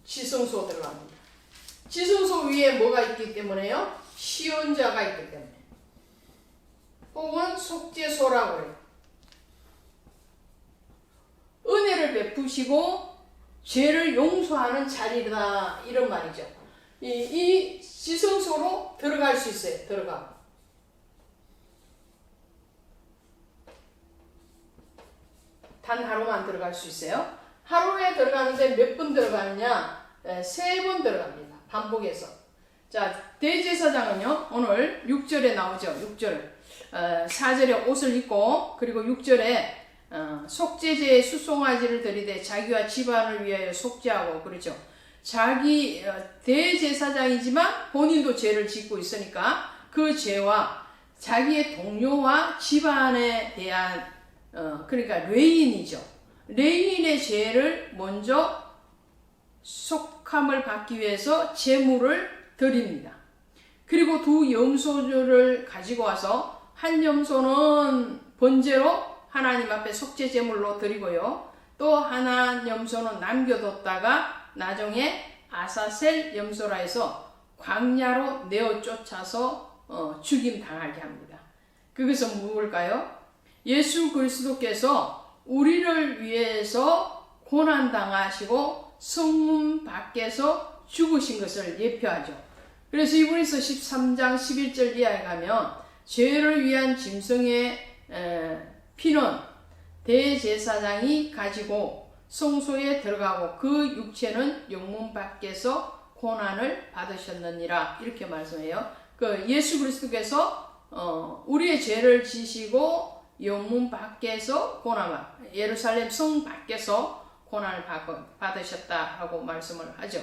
지성소 들어갑니다. 지성소 위에 뭐가 있기 때문에요? 시언자가 있기 때문에. 혹은 속죄소라고 해요. 은혜를 베푸시고 죄를 용서하는 자리다 이런 말이죠. 이 지성소로 들어갈 수 있어요. 들어가고. 단 하루만 들어갈 수 있어요. 하루에 들어가는데 몇 번 들어가느냐? 3번 들어갑니다. 반복해서. 자, 대제사장은요, 오늘 6절에 나오죠. 6절. 4절에 옷을 입고, 그리고 6절에 속죄제에 수송아지를 들이대 자기와 집안을 위하여 속죄하고, 그렇죠. 자기 대제사장이지만 본인도 죄를 짓고 있으니까 그 죄와 자기의 동료와 집안에 대한 그러니까 레인이죠. 레인의 죄를 먼저 속함을 받기 위해서 제물을 드립니다. 그리고 두 염소를 가지고 와서 한 염소는 번제로 하나님 앞에 속죄 제물로 드리고요. 또 하나 염소는 남겨뒀다가 나중에 아사셀 염소라 해서 광야로 내어 쫓아서 죽임 당하게 합니다. 그것은 무엇일까요? 예수 그리스도께서 우리를 위해서 고난당하시고 성문 밖에서 죽으신 것을 예표하죠. 그래서 이브리서 13장 11절 이하에 가면 죄를 위한 짐승의 피는 대제사장이 가지고 성소에 들어가고 그 육체는 영문 밖에서 고난을 받으셨느니라 이렇게 말씀해요. 그 예수 그리스도께서 우리의 죄를 지시고 영문 밖에서 고난을 예루살렘 성 밖에서 고난을 받으셨다라고 말씀을 하죠.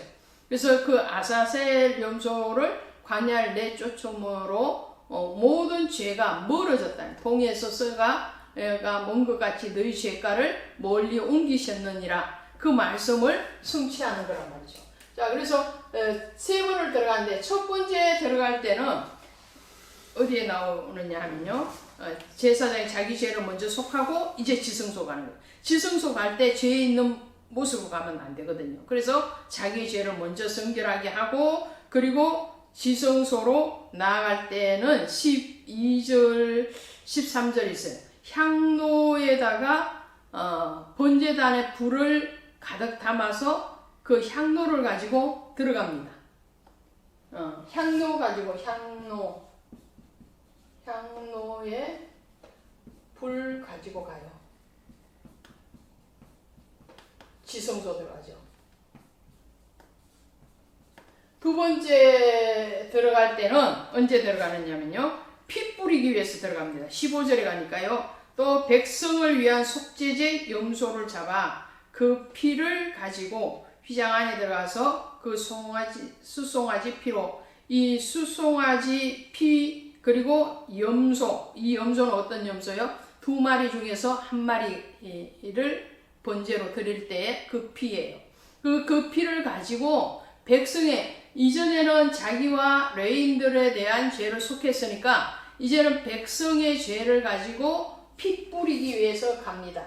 그래서 그 아사셀 염소를 광야를 내쫓음으로 모든 죄가 멀어졌다. 동에서 서가 먼 것 같이 너희 죄가를 멀리 옮기셨느니라 그 말씀을 성취하는 거란 말이죠. 자, 그래서 3번을 들어가는데 첫 번째 들어갈 때는 어디에 나오느냐 하면요. 제사장이 자기 죄를 먼저 속하고 이제 지성소 가는 거예요. 지성소 갈 때 죄 있는 모습으로 가면 안 되거든요. 그래서 자기 죄를 먼저 성결하게 하고 그리고 지성소로 나아갈 때는 12절, 13절 있어요. 향로에다가 번제단에 불을 가득 담아서 그 향로를 가지고 들어갑니다. 향로 가지고 향로에 불 가지고 가요. 지성소 들어가죠. 두 번째 들어갈 때는 언제 들어가느냐면요. 피 뿌리기 위해서 들어갑니다. 15절에 가니까요. 또 백성을 위한 속죄제 염소를 잡아 그 피를 가지고 휘장 안에 들어가서 그 수송아지 피로 이 수송아지 피 그리고 염소 이 염소는 어떤 염소요? 2마리 중에서 1마리를 번제로 드릴 때의 그 피예요. 그 피를 가지고 백성의 이전에는 자기와 레인들에 대한 죄를 속했으니까 이제는 백성의 죄를 가지고 피 뿌리기 위해서 갑니다.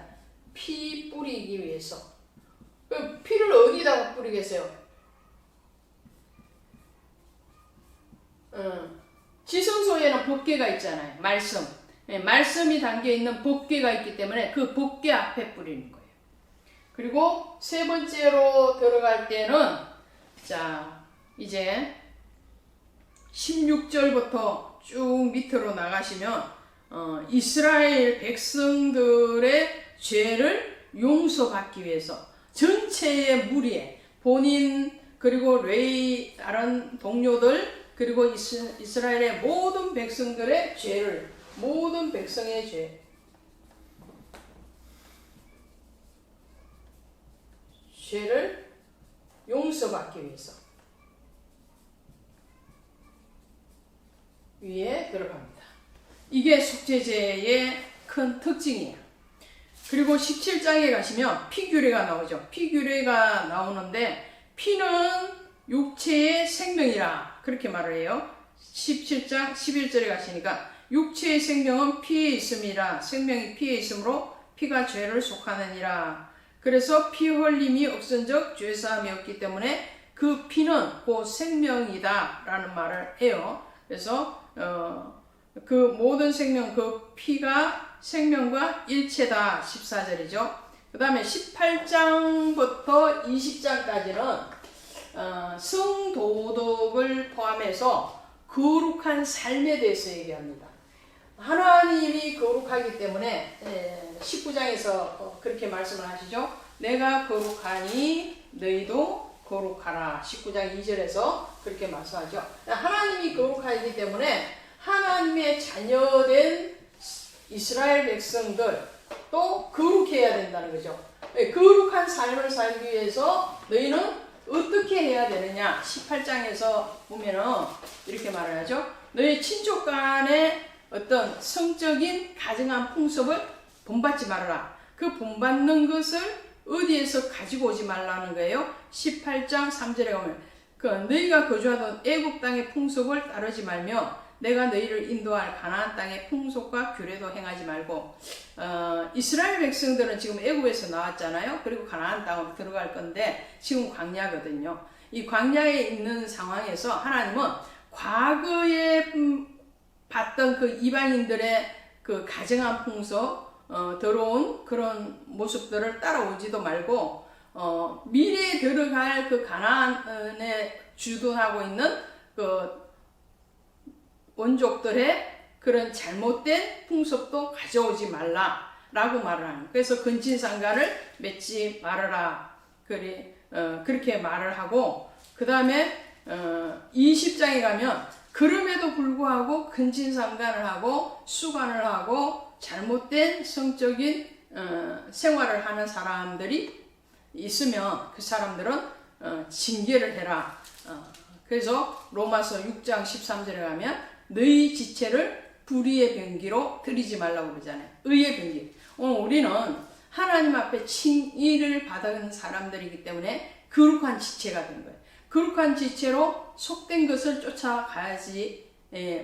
피 뿌리기 위해서. 그 피를 어디다가 뿌리겠어요? 지성소에는 법궤가 있잖아요. 말씀이 담겨있는 법궤가 있기 때문에 그 법궤 앞에 뿌리는 거예요. 그리고 세 번째로 들어갈 때는 자 이제 16절부터 쭉 밑으로 나가시면 이스라엘 백성들의 죄를 용서받기 위해서 전체의 무리에 본인 그리고 레위 다른 동료들 그리고 이스라엘의 모든 백성들의 죄를 모든 백성의 죄를 용서받기 위해서 위에 들어갑니다. 이게 속죄제의 큰 특징이에요. 그리고 17장에 가시면 피규례가 나오죠. 피규례가 나오는데 피는 육체의 생명이라 그렇게 말을 해요. 17장 11절에 가시니까 육체의 생명은 피에 있음이라 생명이 피에 있으므로 피가 죄를 속하느니라. 그래서 피 흘림이 없은즉 죄사함이 없기 때문에 그 피는 곧 생명이다 라는 말을 해요. 그래서 그 모든 생명 그 피가 생명과 일체다 14절이죠. 그 다음에 18장부터 20장까지는 성도덕을 포함해서 거룩한 삶에 대해서 얘기합니다. 하나님이 거룩하기 때문에 19장에서 그렇게 말씀을 하시죠. 내가 거룩하니 너희도 거룩하라. 19장 2절에서 그렇게 말씀하죠. 하나님이 거룩하기 때문에 하나님의 자녀된 이스라엘 백성들 또 거룩해야 된다는 거죠. 거룩한 삶을 살기 위해서 너희는 어떻게 해야 되느냐. 18장에서 보면은 이렇게 말을 하죠. 너희 친족 간의 어떤 성적인 가증한 풍습을 본받지 말아라. 그 본받는 것을 어디에서 가지고 오지 말라는 거예요. 18장 3절에 보면 너희가 거주하던 애굽 땅의 풍속을 따르지 말며 내가 너희를 인도할 가나안 땅의 풍속과 규례도 행하지 말고 이스라엘 백성들은 지금 애굽에서 나왔잖아요. 그리고 가나안 땅으로 들어갈 건데 지금 광야거든요. 이 광야에 있는 상황에서 하나님은 과거에 봤던 그 이방인들의 그 가증한 풍속 더러운 그런 모습들을 따라오지도 말고 미래에 들어갈 그 가나안에 주둔하고 있는 그 원족들의 그런 잘못된 풍습도 가져오지 말라라고 말을 합니다. 그래서 근친상간을 맺지 말아라. 그렇게 말을 하고 그 다음에 20장에 가면 그럼에도 불구하고 근친상간을 하고 수간을 하고 잘못된 성적인 생활을 하는 사람들이 있으면 그 사람들은 징계를 해라. 그래서 로마서 6장 13절에 가면 너희 지체를 불의의 병기로 들이지 말라고 그러잖아요. 의의 병기. 우리는 하나님 앞에 칭의를 받은 사람들이기 때문에 거룩한 지체가 된 거예요. 거룩한 지체로 속된 것을 쫓아가지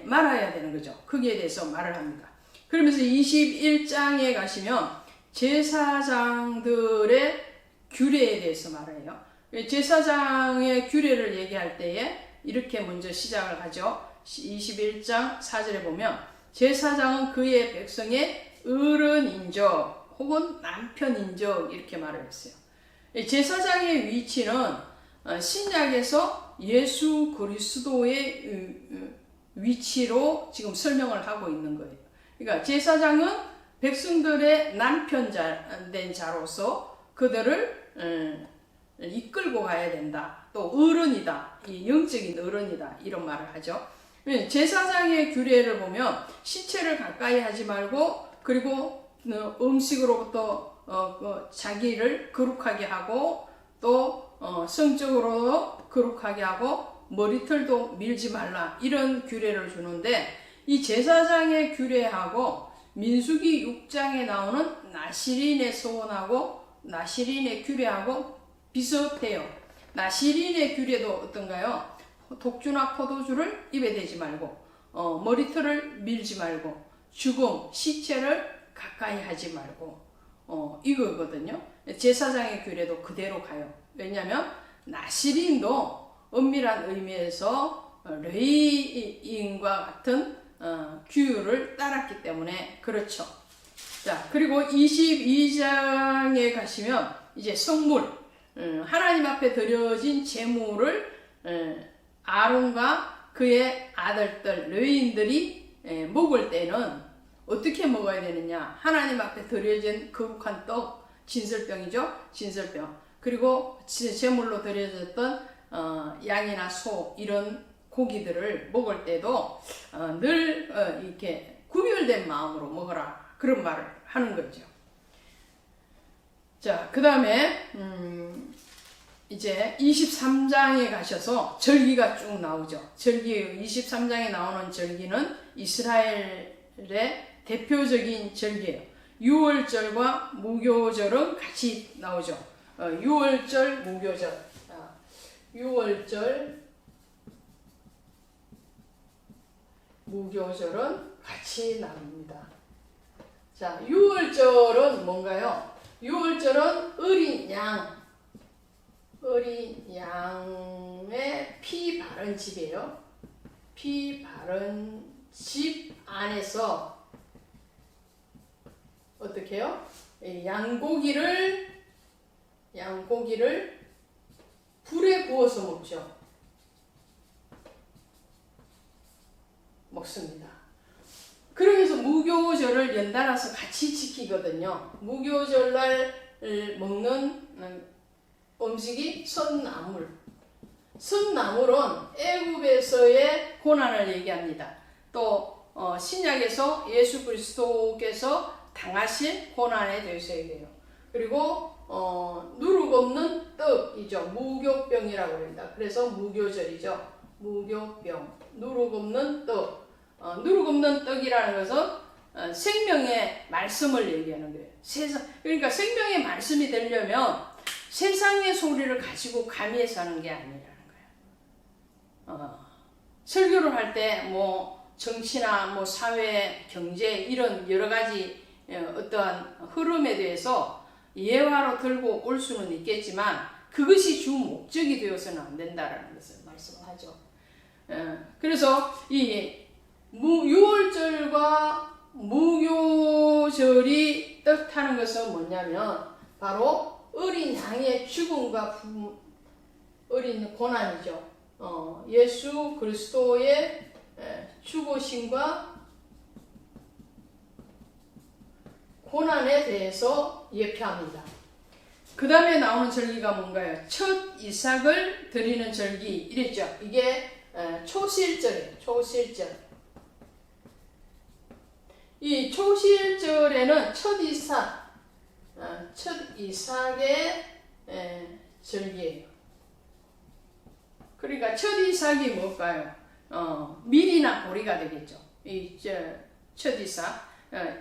말아야 되는 거죠. 거기에 대해서 말을 합니다. 그러면서 21장에 가시면 제사장들의 규례에 대해서 말해요. 제사장의 규례를 얘기할 때에 이렇게 먼저 시작을 하죠. 21장 4절에 보면 제사장은 그의 백성의 어른인적 혹은 남편인적 이렇게 말을 했어요. 제사장의 위치는 신약에서 예수 그리스도의 위치로 지금 설명을 하고 있는 거예요. 그러니까 제사장은 백성들의 남편된 자로서 그들을 이끌고 가야 된다. 또 어른이다. 이 영적인 어른이다. 이런 말을 하죠. 제사장의 규례를 보면 신체를 가까이 하지 말고 그리고 음식으로부터 자기를 거룩하게 하고 또 성적으로 거룩하게 하고 머리털도 밀지 말라 이런 규례를 주는데 이 제사장의 규례하고 민수기 6장에 나오는 나시린의 소원하고 나시린의 규례하고 비슷해요. 나시린의 규례도 어떤가요? 독주나 포도주를 입에 대지 말고 머리털을 밀지 말고 죽음, 시체를 가까이 하지 말고 이거거든요. 제사장의 규례도 그대로 가요. 왜냐하면 나시린도 엄밀한 의미에서 레위인과 같은 규율을 따랐기 때문에 그렇죠. 자, 그리고 22장에 가시면 이제 성물, 하나님 앞에 드려진 제물을 아론과 그의 아들들 레위인들이 먹을 때는 어떻게 먹어야 되느냐? 하나님 앞에 드려진 거룩한 떡, 진설병이죠. 진설병. 그리고 제물로 드려졌던 양이나 소 이런 고기들을 먹을 때도 늘 이렇게 구별된 마음으로 먹어라. 그런 말을 하는 거죠. 자, 그 다음에 이제 23장에 가셔서 절기가 쭉 나오죠. 절기 23장에 나오는 절기는 이스라엘의 대표적인 절기예요. 유월절과 무교절은 같이 나오죠. 유월절, 무교절. 유월절, 무교절은 같이 나옵니다. 자, 유월절은 뭔가요? 유월절은 어린 양의 피 바른 집이에요. 피 바른 집 안에서 어떻게 해요? 양고기를 불에 구워서 먹습니다. 그러면서 무교절을 연달아서 같이 지키거든요. 무교절날 먹는 음식이 선나물. 선나물은 애굽에서의 고난을 얘기합니다. 또 신약에서 예수 그리스도께서 당하신 고난에 대해서 얘기해요. 그리고 누룩 없는 떡이죠. 무교병이라고 합니다. 그래서 무교절이죠. 무교병, 누룩 없는 떡. 누룩 없는 떡이라는 것은 생명의 말씀을 얘기하는 거예요. 그러니까 생명의 말씀이 되려면 세상의 소리를 가지고 가미해서 하는 게 아니라는 거예요. 설교를 할 때 정치나 사회, 경제 이런 여러 가지 어떠한 흐름에 대해서 예화로 들고 올 수는 있겠지만 그것이 주 목적이 되어서는 안 된다라는 것을 말씀을 하죠. 그래서 이 유월절과 무교절이 뜻하는 것은 뭐냐면 바로 어린 양의 죽음과 어린 고난이죠. 예수 그리스도의 죽으심과 고난에 대해서 예표합니다. 그 다음에 나오는 절기가 뭔가요? 첫 이삭을 드리는 절기 이랬죠. 이게 초실절이에요. 초실절. 이 초실절에는 첫 이삭의 절기예요. 그러니까 첫 이삭이 뭘까요? 밀이나 보리가 되겠죠. 이 첫 이삭.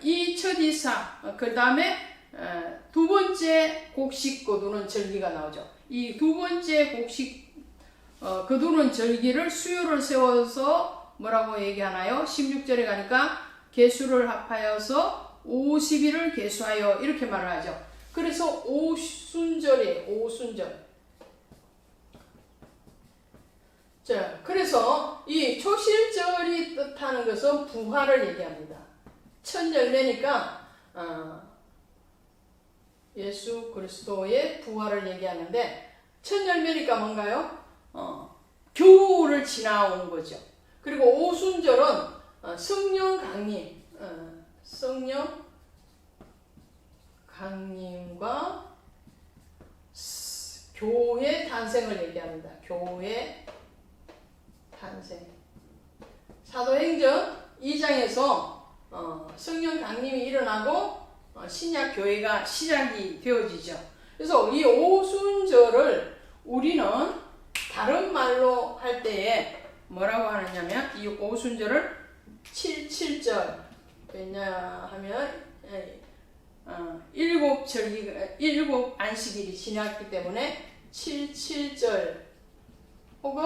이 첫 이삭 그 다음에 두 번째 곡식 거두는 절기가 나오죠. 이 두 번째 곡식 거두는 절기를 수요를 세워서 뭐라고 얘기하나요? 16절에 가니까 계수를 합하여서 50일을 계수하여 이렇게 말을 하죠. 그래서 오순절이에요. 오순절. 자, 그래서 이 초실절이 뜻하는 것은 부활을 얘기합니다. 첫 열매니까 예수 그리스도의 부활을 얘기하는데 첫 열매니까 뭔가요? 겨울을 지나온 거죠. 그리고 오순절은 성령 강림, 성령 강림과 교회 탄생을 얘기합니다. 교회 탄생. 사도행전 2장에서 성령 강림이 일어나고 신약 교회가 시작이 되어지죠. 그래서 이 오순절을 우리는 다른 말로 할 때에 뭐라고 하느냐면 이 오순절을 77절. 왜냐하면 일곱 안식일이 지났기 때문에 77절 혹은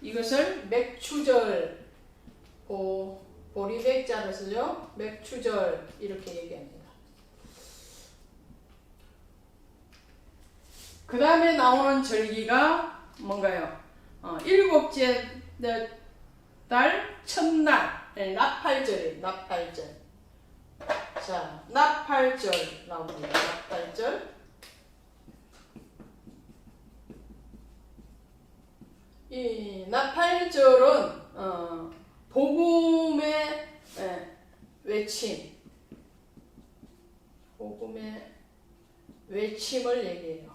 이것을 맥추절, 보리백자를 쓰죠. 맥추절 이렇게 얘기합니다. 그 다음에 나오는 절기가 뭔가요? 일곱째 달 첫날 나팔절이에요. 나팔절. 자, 나팔절 나옵니다. 나팔절. 이 나팔절은 복음의 외침, 복음의 외침을 얘기해요.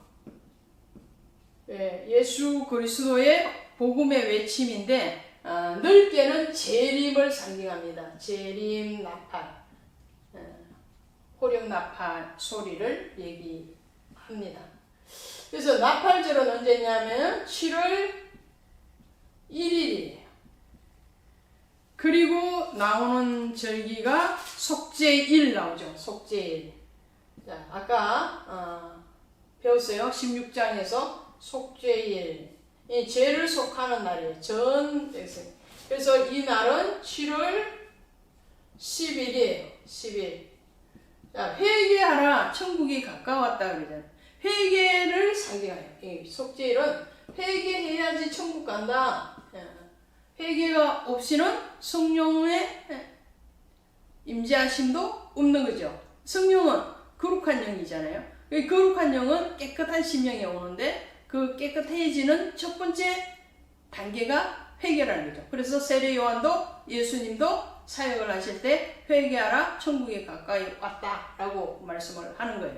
예수 그리스도의 복음의 외침인데 넓게는 재림을 상징합니다. 재림 나팔, 호령 나팔 소리를 얘기합니다. 그래서 나팔절은 언제냐면 7월 1일이에요. 그리고 나오는 절기가 속죄일 나오죠. 속죄일. 자, 아까 배웠어요. 16장에서 속죄일. 이 죄를 속하는 날이에요. 그래서 이 날은 7월 10일이에요. 10일. 자, 회개하라. 천국이 가까웠다 그러잖아요. 회개를 상징해요. 이 속죄일은 회개해야지 천국 간다. 회개가 없이는 성령의 임재하심도 없는 거죠. 성령은 거룩한 영이잖아요. 거룩한 영은 깨끗한 심령에 오는데 그 깨끗해지는 첫 번째 단계가 회개라는 거죠. 그래서 세례 요한도 예수님도 사역을 하실 때 회개하라 천국에 가까이 왔다라고 말씀을 하는 거예요.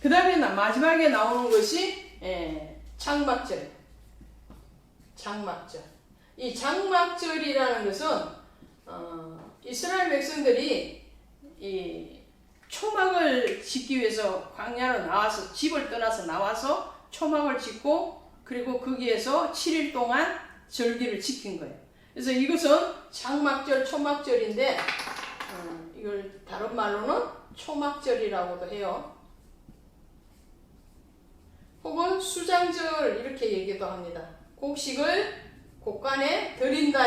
그 다음에 마지막에 나오는 것이 장막절. 장막절. 이 장막절이라는 것은 이스라엘 백성들이 이 초막을 짓기 위해서 광야로 나와서 집을 떠나서 나와서 초막을 짓고 그리고 거기에서 7일 동안 절기를 지킨 거예요. 그래서 이것은 장막절, 초막절인데 이걸 다른 말로는 초막절이라고도 해요. 혹은 수장절 이렇게 얘기도 합니다. 곡식을 곡간에 드린다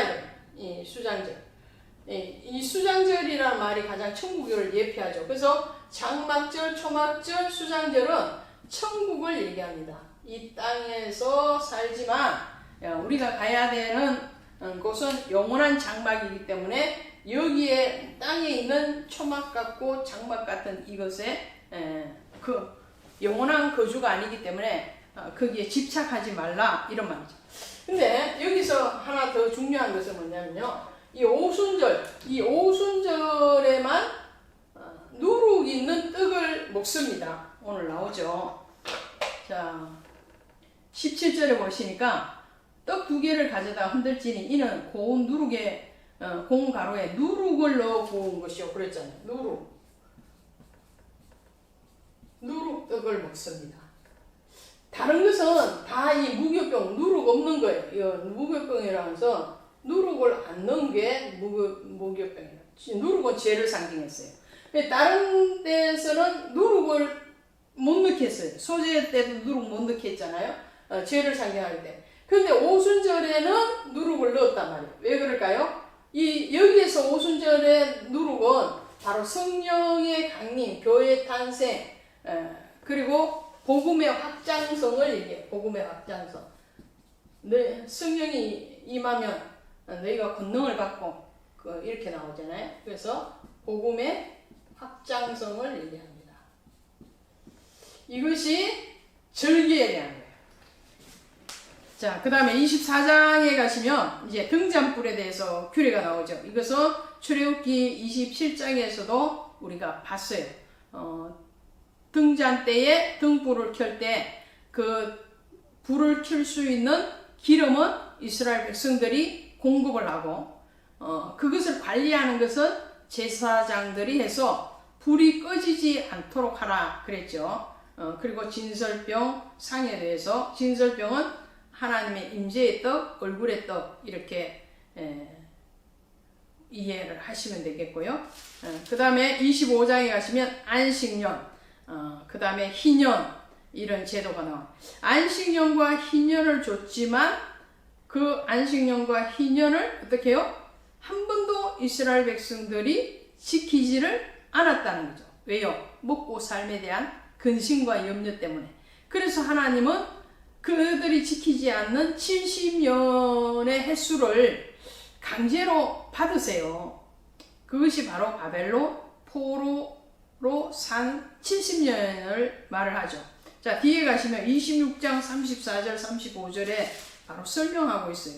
이 수장절. 이 수장절이라는 말이 가장 천국을 예표하죠. 그래서 장막절, 초막절, 수장절은 천국을 얘기합니다. 이 땅에서 살지만 우리가 가야 되는 곳은 영원한 장막이기 때문에 여기에 땅에 있는 초막 같고 장막 같은 이것에 그 영원한 거주가 아니기 때문에 거기에 집착하지 말라 이런 말이죠. 근데 여기서 하나 더 중요한 것은 뭐냐면요. 이 오순절에만 누룩 있는 떡을 먹습니다. 오늘 나오죠. 자, 17절에 보시니까 떡 2개를 가져다 흔들지니 이는 고운 누룩에 고운 가루에 누룩을 넣어 구운 것이요. 그랬잖아요. 누룩 떡을 먹습니다. 다른 것은 다 이 무교병 누룩 없는 거예요. 이 무교병이라고 해서 누룩을 안 넣은 게 무교병이에요. 누룩은 죄를 상징했어요. 다른 데서는 누룩을 못 넣게 했어요. 소재 때도 누룩 못 넣게 했잖아요. 죄를 상징할 때. 그런데 오순절에는 누룩을 넣었단 말이에요. 왜 그럴까요? 여기에서 오순절의 누룩은 바로 성령의 강림, 교회 탄생, 그리고 복음의 확장성을 얘기해요. 복음의 확장성. 네, 성령이 임하면 너희가 권능을 받고 이렇게 나오잖아요. 그래서 복음의 확장성을 얘기합니다. 이것이 절기에 대한 거예요. 자, 그 다음에 24장에 가시면 이제 등잔불에 대해서 규례가 나오죠. 이것은 출애굽기 27장에서도 우리가 봤어요. 등잔 때에 등불을 켤 때 그 불을 켤 수 있는 기름은 이스라엘 백성들이 공급을 하고 그것을 관리하는 것은 제사장들이 해서 불이 꺼지지 않도록 하라 그랬죠. 그리고 진설병 상에 대해서 진설병은 하나님의 임재의 떡, 얼굴의 떡 이렇게 이해를 하시면 되겠고요. 그 다음에 25장에 가시면 안식년, 그 다음에 희년 이런 제도가 나와요. 안식년과 희년을 줬지만 그 안식년과 희년을 어떻게 해요? 한 번도 이스라엘 백성들이 지키지를 않았다는 거죠. 왜요? 먹고 삶에 대한 근심과 염려 때문에. 그래서 하나님은 그들이 지키지 않는 70년의 횟수를 강제로 받으세요. 그것이 바로 바벨론 포로로 산 70년을 말을 하죠. 자, 뒤에 가시면 26장 34절 35절에 바로 설명하고 있어요.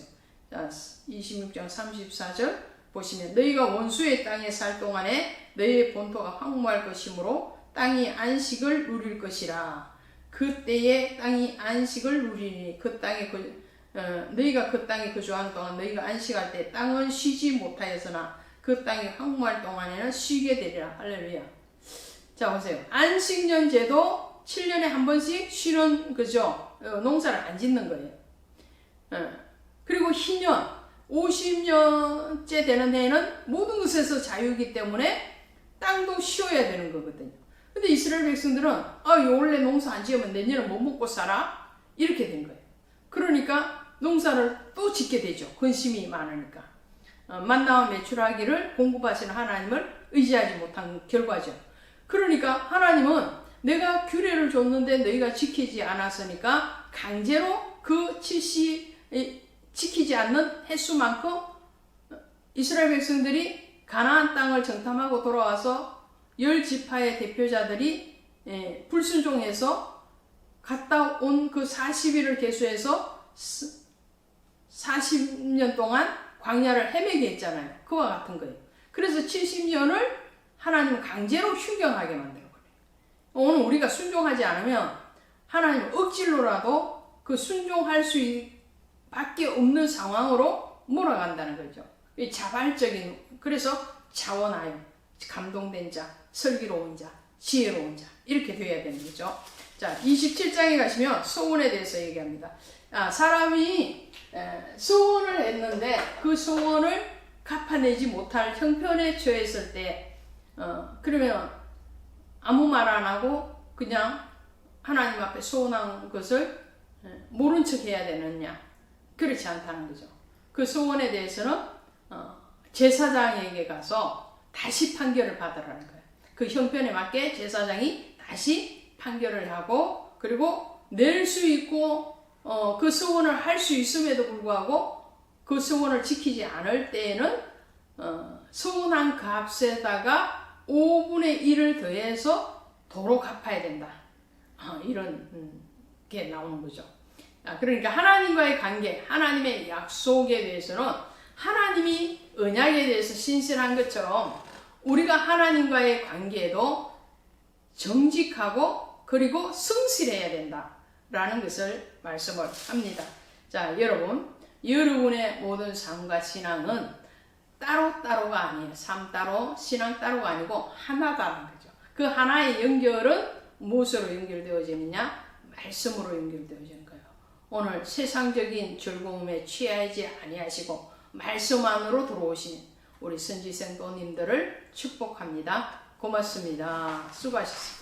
자, 26장 34절 보시면 너희가 원수의 땅에 살 동안에 너희의 본토가 황무할 것이므로 땅이 안식을 누릴 것이라. 그때에 땅이 안식을 누리니 그 땅에 너희가 그 땅에 거주하는 동안 너희가 안식할 때 땅은 쉬지 못하였으나 그 땅이 황무할 동안에는 쉬게 되리라. 할렐루야. 자, 보세요. 안식년 제도 7년에 한 번씩 쉬는 거죠. 농사를 안 짓는 거예요. 그리고 희년 50년째 되는 해에는 모든 것에서 자유이기 때문에 땅도 쉬어야 되는 거거든요. 근데 이스라엘 백성들은 원래 농사 안 지으면 내년에 못 먹고 살아? 이렇게 된 거예요. 그러니까 농사를 또 짓게 되죠. 근심이 많으니까. 만나와 매출하기를 공급하시는 하나님을 의지하지 못한 결과죠. 그러니까 하나님은 내가 규례를 줬는데 너희가 지키지 않았으니까 강제로 그 지키지 않는 횟수만큼 이스라엘 백성들이 가나안 땅을 정탐하고 돌아와서 10지파의 대표자들이 불순종해서 갔다 온 그 40일을 계수해서 40년 동안 광야를 헤매게 했잖아요. 그와 같은 거예요. 그래서 70년을 하나님은 강제로 순종하게 만든 거예요. 오늘 우리가 순종하지 않으면 하나님은 억지로라도 그 순종할 수 밖에 없는 상황으로 몰아간다는 거죠. 자발적인, 그래서 자원하여 감동된 자, 슬기로운 자, 지혜로운 자, 이렇게 되어야 되는 거죠. 자, 27장에 가시면 소원에 대해서 얘기합니다. 사람이 소원을 했는데 그 소원을 갚아내지 못할 형편에 처했을 때 그러면 아무 말 안 하고 그냥 하나님 앞에 소원한 것을 모른 척 해야 되느냐? 그렇지 않다는 거죠. 그 소원에 대해서는 제사장에게 가서 다시 판결을 받으라는 거예요. 그 형편에 맞게 제사장이 다시 판결을 하고, 그리고 낼 수 있고 그 소원을 할 수 있음에도 불구하고 그 소원을 지키지 않을 때에는 소원한 값에다가 5분의 1을 더해서 도로 갚아야 된다. 이런 게 나오는 거죠. 그러니까 하나님과의 관계, 하나님의 약속에 대해서는 하나님이 언약에 대해서 신실한 것처럼 우리가 하나님과의 관계에도 정직하고 그리고 성실해야 된다라는 것을 말씀을 합니다. 자, 여러분의 모든 삶과 신앙은 따로따로가 아니에요. 삶 따로, 신앙 따로가 아니고 하나다라는 거죠. 그 하나의 연결은 무엇으로 연결되어지느냐? 말씀으로 연결되어지는 거예요. 오늘 세상적인 즐거움에 취하지 아니하시고 말씀 안으로 들어오신 우리 선지생도님들을 축복합니다. 고맙습니다. 수고하셨습니다.